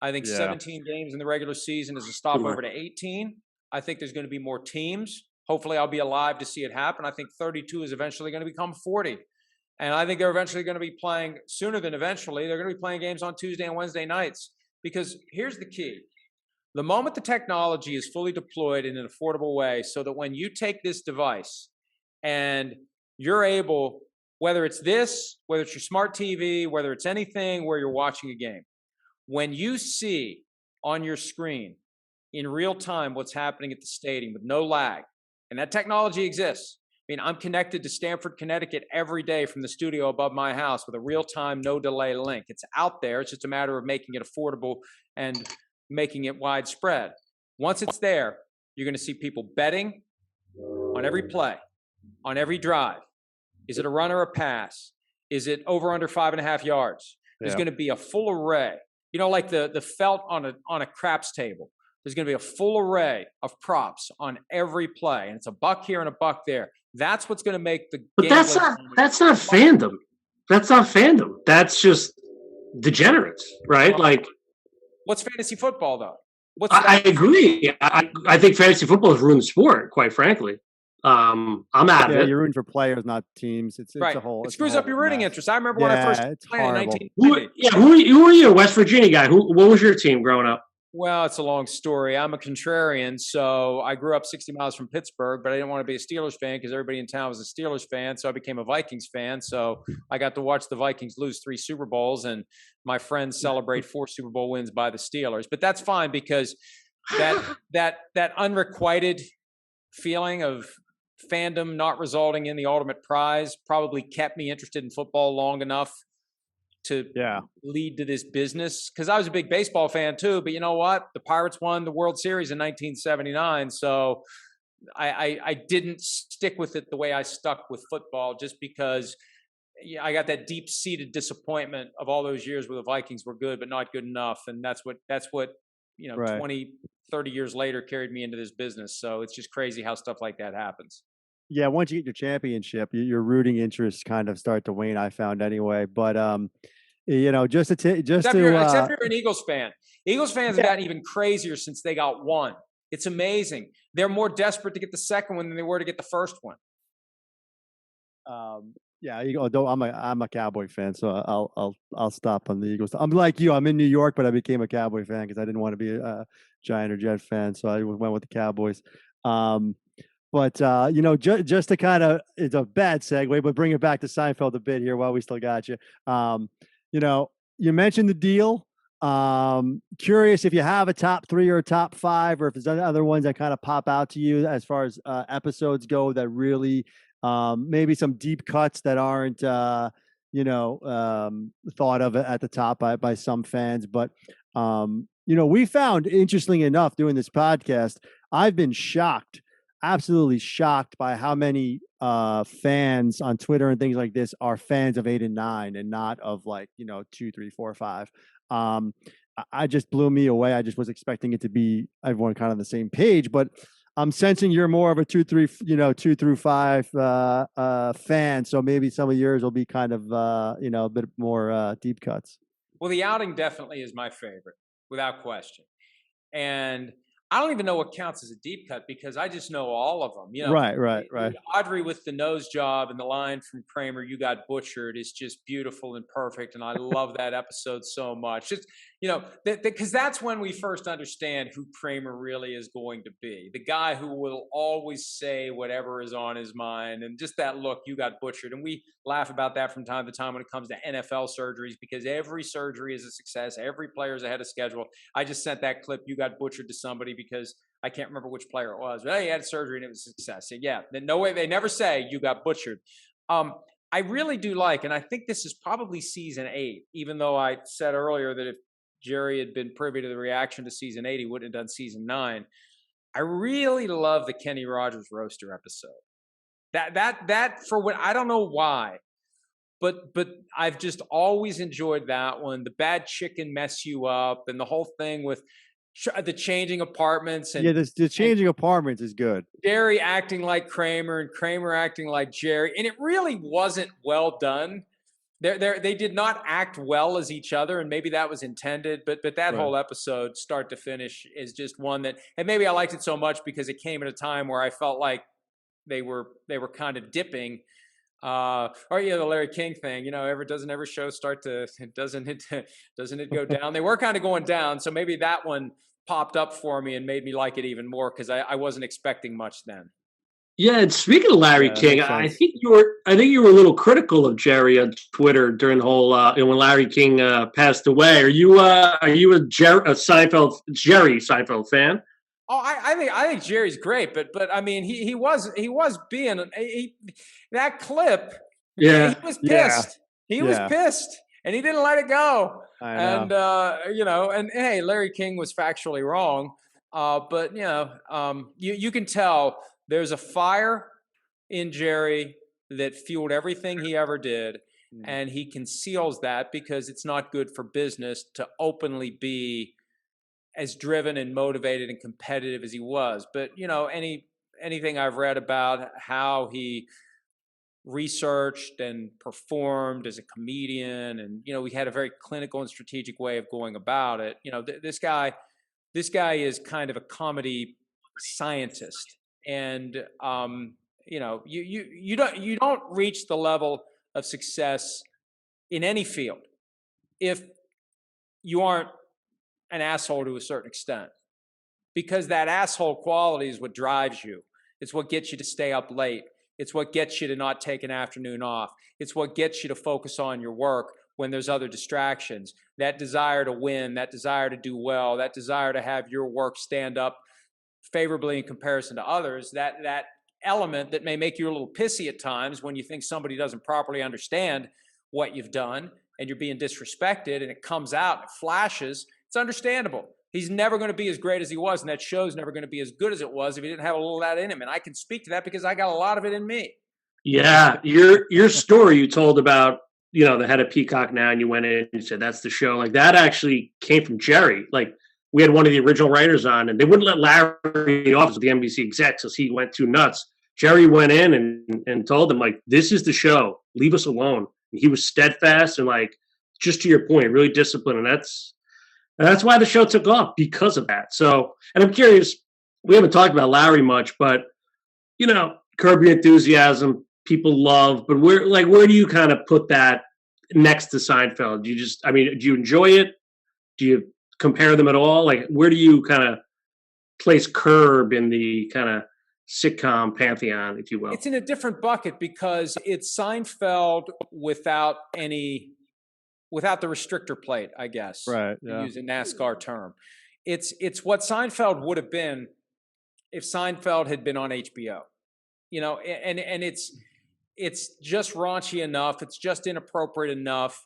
I think 17 games in the regular season is a stopover to 18. I think there's going to be more teams. Hopefully I'll be alive to see it happen. I think 32 is eventually going to become 40. And I think they're eventually going to be playing, sooner than eventually, they're going to be playing games on Tuesday and Wednesday nights. Because here's the key. The moment the technology is fully deployed in an affordable way, so that when you take this device and you're able, whether it's this, whether it's your smart TV, whether it's anything where you're watching a game, when you see on your screen in real time what's happening at the stadium with no lag, and that technology exists. I mean, I'm connected to Stamford, Connecticut every day from the studio above my house with a real-time, no-delay link. It's out there. It's just a matter of making it affordable and making it widespread. Once it's there, you're going to see people betting on every play, on every drive. Is it a run or a pass? Is it over under 5.5 yards? There's going to be a full array. Like the felt on a craps table. There's going to be a full array of props on every play, and it's a buck here and a buck there. That's what's going to make the. But that's not fandom. That's not fandom. That's just degenerates, right? Like, what's fantasy football though? I agree. I think fantasy football has ruined the sport, quite frankly. I'm out of it. You're rooting for players, not teams. It's right. a whole. It screws up your rooting interest. I remember when I first played in 1990. Who were you, a West Virginia guy? What was your team growing up? Well, it's a long story. I'm a contrarian, so I grew up 60 miles from Pittsburgh, but I didn't want to be a Steelers fan because everybody in town was a Steelers fan, so I became a Vikings fan. So I got to watch the Vikings lose 3 Super Bowls, and my friends celebrate 4 Super Bowl wins by the Steelers. But that's fine because that unrequited feeling of fandom not resulting in the ultimate prize probably kept me interested in football long enough to lead to this business. Because I was a big baseball fan too, but you know what? The Pirates won the World Series in 1979, so I didn't stick with it the way I stuck with football, just because I got that deep-seated disappointment of all those years where the Vikings were good but not good enough, and that's what 20, 30 years later carried me into this business. So it's just crazy how stuff like that happens. Yeah, once you get your championship, your rooting interests kind of start to wane, I found anyway. But except if you're an Eagles fan. Eagles fans have gotten even crazier since they got one. It's amazing. They're more desperate to get the second one than they were to get the first one. I'm a Cowboy fan, so I'll stop on the Eagles. I'm like you. I'm in New York, but I became a Cowboy fan because I didn't want to be a Giant or Jet fan, so I went with the Cowboys. But just to kind of, it's a bad segue, but bring it back to Seinfeld a bit here while we still got you. You know, you mentioned the deal. Curious if you have a top 3 or a top 5, or if there's other ones that kind of pop out to you as far as episodes go that really maybe some deep cuts that aren't thought of at the top by some fans. But we found, interestingly enough, doing this podcast, I've been shocked, absolutely shocked by how many fans on Twitter and things like this are fans of 8 and 9 and not of 2, 3, 4, 5. I just blew me away. I just was expecting it to be everyone kind of on the same page, but I'm sensing you're more of a 2 through 5 fan. So maybe some of yours will be kind of a bit more deep cuts. Well, The Outing definitely is my favorite, without question. And I don't even know what counts as a deep cut because I just know all of them. Right. Audrey with the nose job and the line from Kramer, "You got butchered," is just beautiful and perfect, and I love that episode so much. Just because that's when we first understand who Kramer really is going to be. The guy who will always say whatever is on his mind, and just that look, "You got butchered." And we laugh about that from time to time when it comes to NFL surgeries because every surgery is a success. Every player is ahead of schedule. I just sent that clip, "You got butchered," to somebody because I can't remember which player it was, but he had surgery and it was a success. So yeah, no way, they never say "you got butchered." I really do like, and I think this is probably season 8, even though I said earlier that if Jerry had been privy to the reaction to season 8, he wouldn't have done season 9. I really love the Kenny Rogers roaster episode. That for what, I don't know why, but I've just always enjoyed that one. The bad chicken mess you up, and the whole thing with the changing apartments, and the changing apartments is good. Jerry acting like Kramer and Kramer acting like Jerry, and it really wasn't well done. They did not act well as each other, and maybe that was intended. But that whole episode, start to finish, is just one that, and maybe I liked it so much because it came at a time where I felt like they were kind of dipping. Or the Larry King thing, doesn't every show start to, doesn't it go down? They were kind of going down, so maybe that one popped up for me and made me like it even more because I wasn't expecting much then. Yeah, and speaking of Larry King, I think you were a little critical of Jerry on Twitter during the whole when Larry King passed away. Are you a Jerry Seinfeld fan? Oh, I think Jerry's great, but I mean he was being that clip. Yeah, he was pissed. He was pissed, and he didn't let it go. And and hey, Larry King was factually wrong, but you can tell there's a fire in Jerry that fueled everything he ever did, and he conceals that because it's not good for business to openly be as driven and motivated and competitive as he was. But anything I've read about how he researched and performed as a comedian, and he had a very clinical and strategic way of going about it. This guy is kind of a comedy scientist, and you don't reach the level of success in any field if you aren't an asshole to a certain extent, because that asshole quality is what drives you. It's what gets you to stay up late. It's what gets you to not take an afternoon off. It's what gets you to focus on your work when there's other distractions. That desire to win, that desire to do well, that desire to have your work stand up favorably in comparison to others, that element that may make you a little pissy at times when you think somebody doesn't properly understand what you've done and you're being disrespected, and it comes out and it flashes. It's understandable. He's never going to be as great as he was, and that show's never going to be as good as it was if he didn't have a little of that in him. And I can speak to that because I got a lot of it in me. Yeah, your story you told about the head of Peacock now, and you went in and you said that's the show. Like, that actually came from Jerry. Like, we had one of the original writers on, and they wouldn't let Larry in the office with the NBC execs because he went too nuts. Jerry went in and told them, like, this is the show. Leave us alone. And he was steadfast and, like, just to your point, really disciplined. And that's why the show took off, because of that. So, and I'm curious, we haven't talked about Larry much, but, Curb Your Enthusiasm, people love, but where do you kind of put that next to Seinfeld? Do you enjoy it? Do you compare them at all? Like, where do you kind of place Curb in the kind of sitcom pantheon, if you will. It's in a different bucket because it's Seinfeld without the restrictor plate, I guess. Right. To Yeah. use a NASCAR term. It's what Seinfeld would have been if Seinfeld had been on HBO. And it's just raunchy enough, it's just inappropriate enough.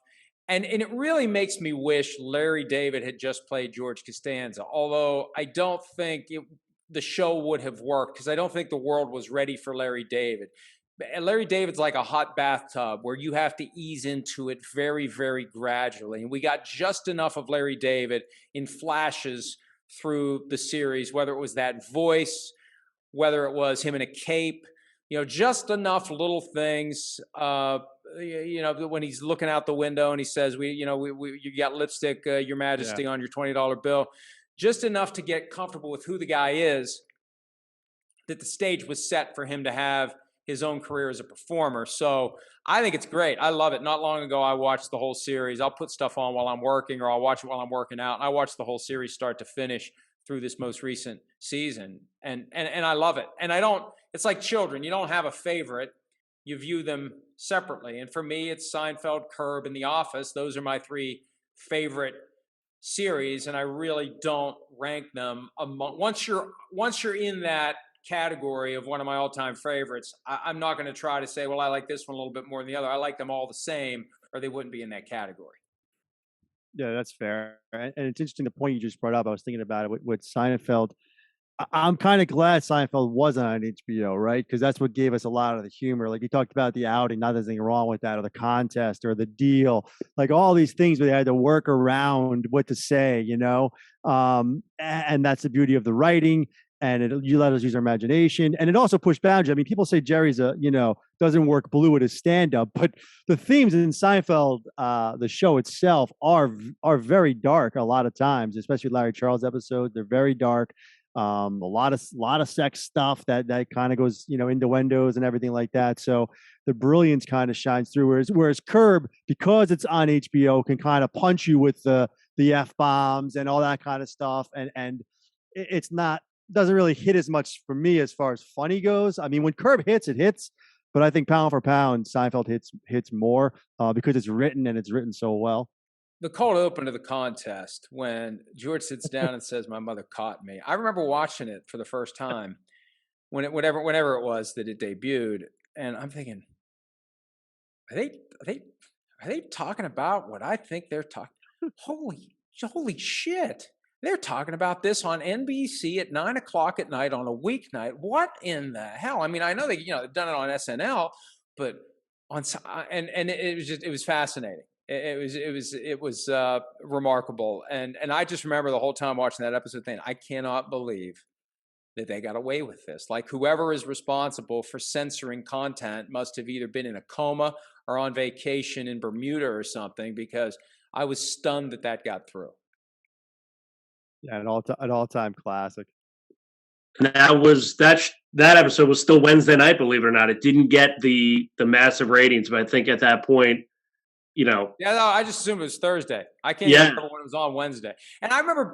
And it really makes me wish Larry David had just played George Costanza, although I don't think the show would have worked because I don't think the world was ready for Larry David. Larry David's like a hot bathtub where you have to ease into it very, very gradually. And we got just enough of Larry David in flashes through the series, whether it was that voice, whether it was him in a cape, just enough little things. When he's looking out the window and he says, you got lipstick, Your Majesty, on your $20 bill, just enough to get comfortable with who the guy is, that the stage was set for him to have his own career as a performer. So I think it's great. I love it. Not long ago, I watched the whole series. I'll put stuff on while I'm working, or I'll watch it while I'm working out. And I watched the whole series start to finish through this most recent season. And I love it. And it's like children. You don't have a favorite. You view them separately. And for me, it's Seinfeld, Curb, and The Office. Those are my three favorite series. And I really don't rank them among, once you're in that category of one of my all-time favorites, I'm not going to try to say, well, I like this one a little bit more than the other. I like them all the same, or they wouldn't be in that category. Yeah, that's fair. And it's interesting the point you just brought up. I was thinking about it with Seinfeld. I'm kind of glad Seinfeld wasn't on HBO, right? Because that's what gave us a lot of the humor. Like you talked about the outing, not there's anything wrong with that, or the contest, or the deal, like all these things where they had to work around what to say, and that's the beauty of the writing. And you let us use our imagination, and it also pushed boundaries. I mean, people say Jerry's doesn't work blue at his stand-up, but the themes in Seinfeld, the show itself, are very dark a lot of times, especially Larry Charles episodes. They're very dark. A lot of sex stuff that kind of goes, innuendos and everything like that. So the brilliance kind of shines through. Whereas Curb, because it's on HBO, can kind of punch you with the F-bombs and all that kind of stuff, and it's not. Doesn't really hit as much for me as far as funny goes. I mean, when Curb hits, it hits, but I think pound for pound, Seinfeld hits more because it's written so well. The cold open to the contest when George sits down and says, "My mother caught me." I remember watching it for the first time whenever it was that it debuted, and I'm thinking, are they talking about what I think they're talking? Holy shit! They're talking about this on NBC at 9:00 at night on a weeknight. What in the hell? I mean, I know they've done it on SNL, but it was fascinating. It was remarkable. And I just remember the whole time watching that episode thinking, I cannot believe that they got away with this. Like whoever is responsible for censoring content must have either been in a coma or on vacation in Bermuda or something, because I was stunned that got through. Yeah, an all-time classic. And that episode was still Wednesday night, believe it or not. It didn't get the massive ratings, but I think at that point, Yeah, no, I just assumed it was Thursday. I can't remember when it was on Wednesday. And I remember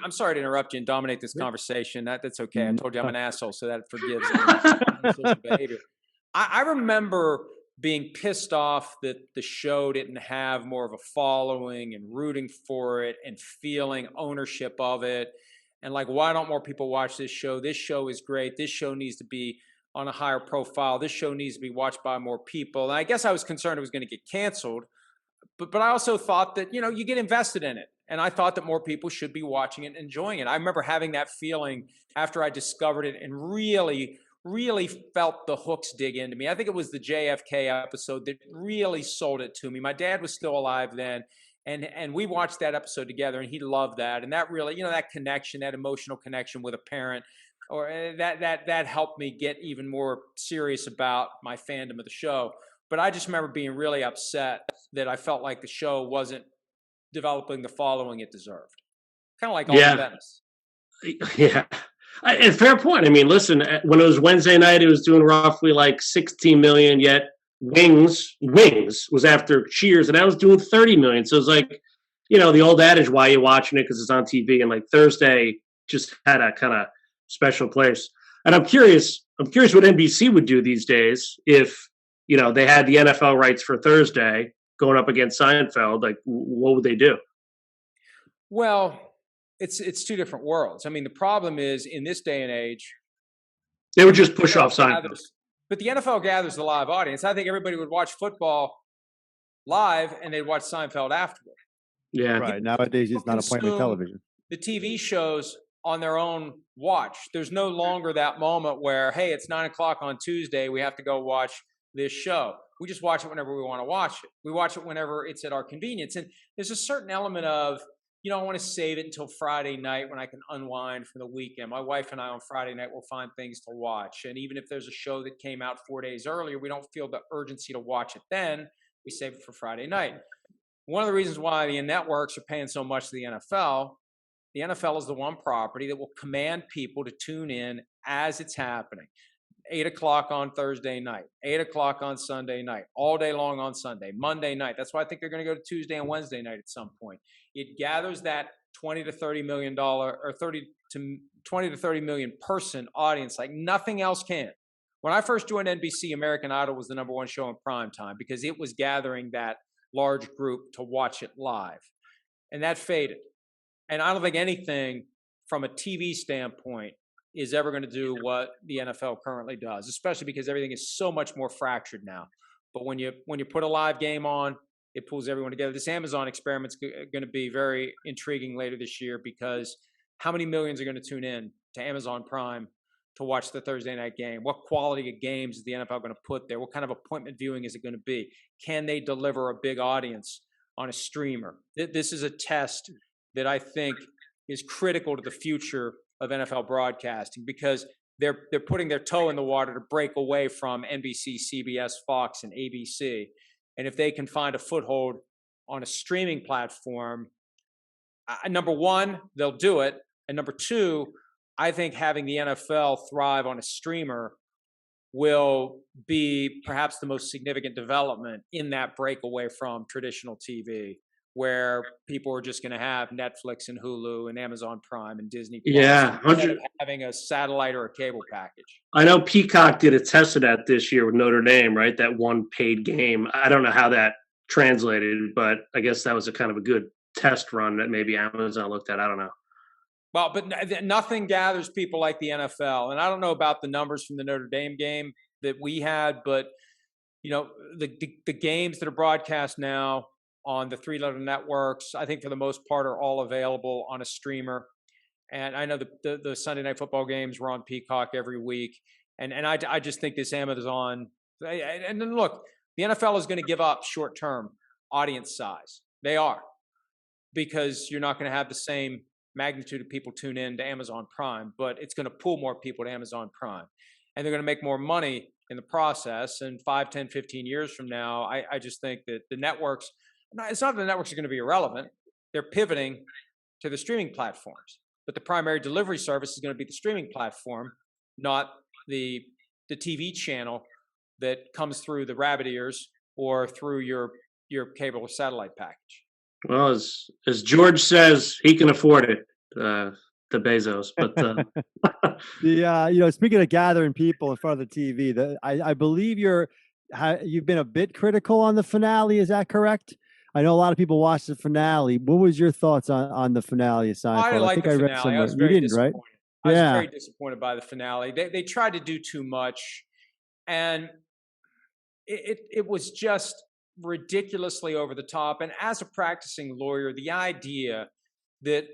I'm sorry to interrupt you and dominate this conversation. That's okay. I told you I'm an asshole, so that forgives social behavior. I remember being pissed off that the show didn't have more of a following and rooting for it and feeling ownership of it. And like, why don't more people watch this show? This show is great. This show needs to be on a higher profile. This show needs to be watched by more people. And I guess I was concerned it was going to get canceled. But I also thought that, you get invested in it. And I thought that more people should be watching it and enjoying it. I remember having that feeling after I discovered it and really felt the hooks dig into me. I think it was the JFK episode that really sold it to me. My dad was still alive then, and we watched that episode together, and he loved that. And that really, that connection, that emotional connection with a parent, or that helped me get even more serious about my fandom of the show. But I just remember being really upset that I felt like the show wasn't developing the following it deserved. Kind of like All in Venice. Yeah. And fair point. I mean, listen, when it was Wednesday night, it was doing roughly like 16 million, yet Wings was after Cheers, and that was doing 30 million. So it's like, the old adage, why are you watching it? Because it's on TV. And like Thursday just had a kind of special place. And I'm curious, I'm curious what NBC would do these days if, they had the NFL rights for Thursday going up against Seinfeld. Like, what would they do? Well, it's two different worlds. I mean, the problem is in this day and age, they would just push off Seinfeld. But the NFL gathers the live audience. I think everybody would watch football live and they'd watch Seinfeld afterward. Yeah. Right. Nowadays, it's not appointment television. The TV shows on their own watch. There's no longer that moment where, hey, it's 9:00 on Tuesday. We have to go watch this show. We just watch it whenever we want to watch it. We watch it whenever it's at our convenience. And there's a certain element of, I want to save it until Friday night when I can unwind from the weekend. My wife and I on Friday night will find things to watch. And even if there's a show that came out 4 days earlier, we don't feel the urgency to watch it then. We save it for Friday night. One of the reasons why the networks are paying so much to the NFL is the one property that will command people to tune in as it's happening. 8:00 on Thursday night, 8:00 on Sunday night, all day long on Sunday, Monday night. That's why I think they're going to go to Tuesday and Wednesday night at some point. It gathers that $20 to $30 million or 20 to 30 million person audience like nothing else can. When I first joined NBC, American Idol was the #1 show in prime time because it was gathering that large group to watch it live. And that faded. And I don't think anything from a TV standpoint is ever going to do what the NFL currently does, especially because everything is so much more fractured now. But when you put a live game on, it pulls everyone together. This Amazon experiment's going to be very intriguing later this year because how many millions are going to tune in to Amazon Prime to watch the Thursday night game? What quality of games is the NFL going to put there? What kind of appointment viewing is it going to be? Can they deliver a big audience on a streamer? This is a test that I think is critical to the future of NFL broadcasting because they're putting their toe in the water to break away from NBC, CBS, Fox, and ABC. And if they can find a foothold on a streaming platform, number one, they'll do it. And number two, I think having the NFL thrive on a streamer will be perhaps the most significant development in that breakaway from traditional TV, where people are just going to have Netflix and Hulu and Amazon Prime and Disney Plus instead of having a satellite or a cable package. I know Peacock did a test of that this year with Notre Dame, right? That one paid game. I don't know how that translated, but I guess that was a kind of a good test run that maybe Amazon looked at. I don't know. Well, but nothing gathers people like the NFL. And I don't know about the numbers from the Notre Dame game that we had, but the games that are broadcast now on the three-letter networks, I think for the most part are all available on a streamer. And I know the Sunday night football games were on Peacock every week. And I just think this Amazon, and then look, the NFL is going to give up short-term audience size. They are, because you're not going to have the same magnitude of people tune in to Amazon Prime, but it's going to pull more people to Amazon Prime. And they're going to make more money in the process. And 5, 10, 15 years from now, I just think that the networks, it's not that the networks are going to be irrelevant. They're pivoting to the streaming platforms. But the primary delivery service is going to be the streaming platform, not the TV channel that comes through the rabbit ears or through your cable or satellite package. Well, as George says, he can afford it, the Bezos. But speaking of gathering people in front of the TV, I believe you've been a bit critical on the finale. Is that correct? I know a lot of people watched the finale. What was your thoughts on the finale of Seinfeld? I didn't like the finale. I was very disappointed. I was very disappointed by the finale. They tried to do too much, and it was just ridiculously over the top. And as a practicing lawyer, the idea that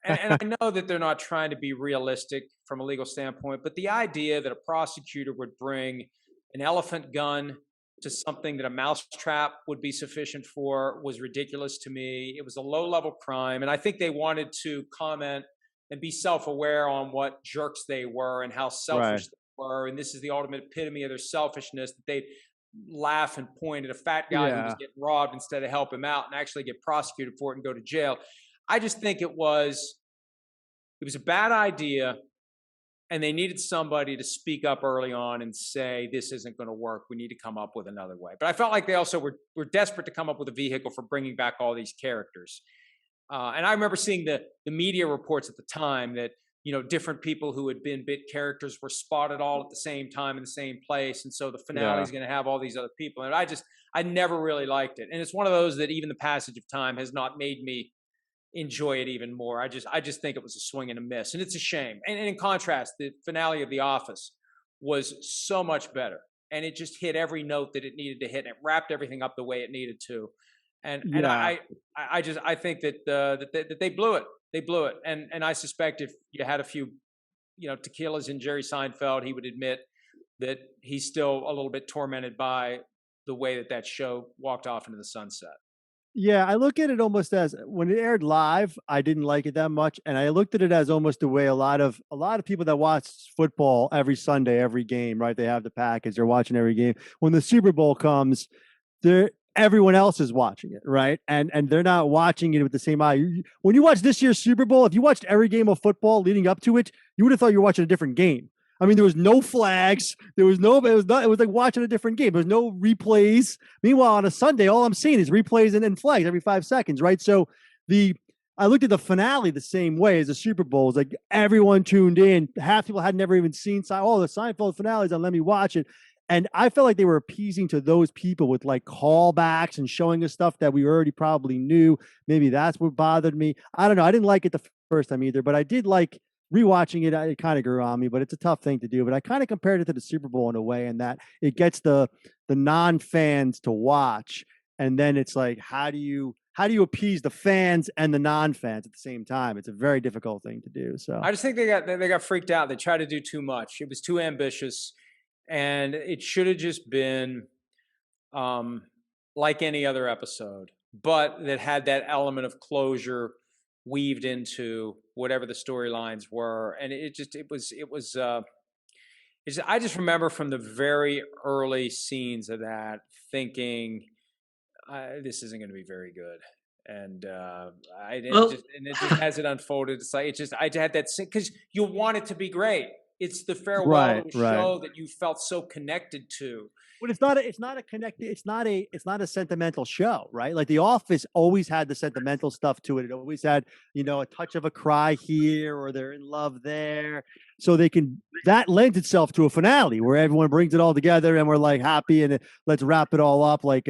and I know that they're not trying to be realistic from a legal standpoint, but the idea that a prosecutor would bring an elephant gun to something that a mousetrap would be sufficient for was ridiculous to me. It was a low-level crime, and I think they wanted to comment and be self-aware on what jerks they were and how selfish they were, and this is the ultimate epitome of their selfishness, that they'd laugh and point at a fat guy who was getting robbed instead of help him out and actually get prosecuted for it and go to jail. I just think it was a bad idea, and they needed somebody to speak up early on and say, this isn't going to work. We need to come up with another way. But I felt like they also were desperate to come up with a vehicle for bringing back all these characters. And I remember seeing the media reports at the time that, different people who had been bit characters were spotted all at the same time in the same place. And so the finale is going to have all these other people. And I never really liked it. And it's one of those that even the passage of time has not made me enjoy it even more. I just think it was a swing and a miss. And it's a shame. And in contrast, the finale of The Office was so much better. And it just hit every note that it needed to hit. And it wrapped everything up the way it needed to. And I think that they blew it. They blew it. And I suspect if you had a few, tequilas in Jerry Seinfeld, he would admit that he's still a little bit tormented by the way that show walked off into the sunset. Yeah, I look at it almost as when it aired live, I didn't like it that much, and I looked at it as almost the way a lot of people that watch football every Sunday, every game, right? They have the package, they're watching every game. When the Super Bowl comes, everyone else is watching it, right? And they're not watching it with the same eye. When you watch this year's Super Bowl, if you watched every game of football leading up to it, you would have thought you were watching a different game. I mean, there was no flags. It was like watching a different game. There was no replays. Meanwhile, on a Sunday, all I'm seeing is replays and flags every 5 seconds, right? So I looked at the finale the same way as the Super Bowl. It's like everyone tuned in. Half people had never even seen the Seinfeld finales on. Let me watch it. And I felt like they were appeasing to those people with like callbacks and showing us stuff that we already probably knew. Maybe that's what bothered me. I don't know. I didn't like it the first time either, but I did like rewatching it. It kind of grew on me, but it's a tough thing to do. But I kind of compared it to the Super Bowl in a way, in that it gets the non-fans to watch. And then it's like, how do you appease the fans and the non-fans at the same time? It's a very difficult thing to do. So I just think they got freaked out. They tried to do too much. It was too ambitious. And it should have just been like any other episode, but that had that element of closure weaved into whatever the storylines were. And I just remember from the very early scenes of that thinking, this isn't going to be very good. And it just as it unfolded, it's like I had that because you want it to be great. It's the farewell to a show that you felt so connected to. But it's not a sentimental show, right? Like The Office always had the sentimental stuff to it. It always had, a touch of a cry here, or they're in love there. So that lends itself to a finale where everyone brings it all together and we're like happy and let's wrap it all up but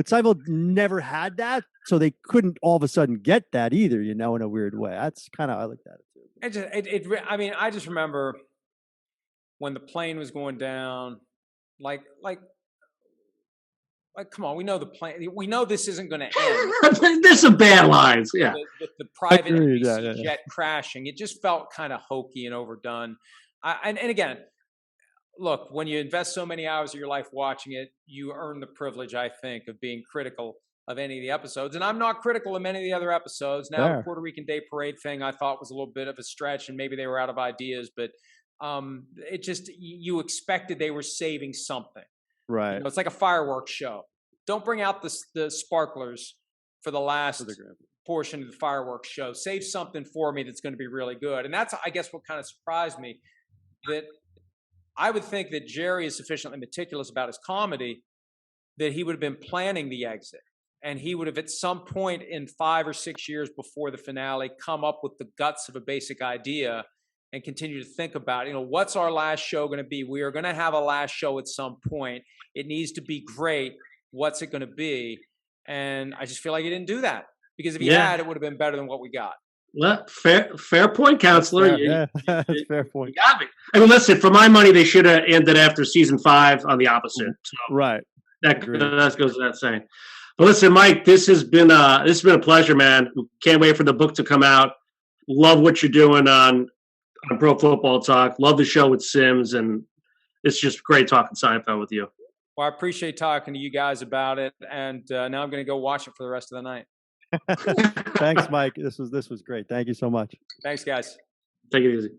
Seinfeld never had that. So they couldn't all of a sudden get that either, in a weird way. That's kind of, I like that too. I just remember when the plane was going down, like, come on, we know the plane. We know this isn't going to end. There's some bad lines, yeah. The private NBC jet crashing, it just felt kind of hokey and overdone. And again, look, when you invest so many hours of your life watching it, you earn the privilege, I think, of being critical of any of the episodes. And I'm not critical of many of the other episodes. Now, the Puerto Rican Day Parade thing I thought was a little bit of a stretch, and maybe they were out of ideas, but it just, you expected they were saving something. Right. It's like a fireworks show. Don't bring out the sparklers for the last portion of the fireworks show. Save something for me that's going to be really good. And that's, I guess, what kind of surprised me, that I would think that Jerry is sufficiently meticulous about his comedy that he would have been planning the exit. And he would have, at some point in 5 or 6 years before the finale, come up with the guts of a basic idea and continue to think about, what's our last show going to be? We are going to have a last show at some point. It needs to be great. What's it going to be? And I just feel like he didn't do that, because if he had, it would have been better than what we got. Well, fair point, counselor. That's a fair point. You got me. I mean, listen, for my money, they should have ended after season 5 on the opposite. So right. That goes without saying. But listen, Mike, this has been a pleasure, man. Can't wait for the book to come out. Love what you're doing on Pro Football Talk. Love the show with Sims, and it's just great talking Seinfeld with you. Well, I appreciate talking to you guys about it, and now I'm going to go watch it for the rest of the night. Thanks, Mike. This was great. Thank you so much. Thanks, guys. Take it easy.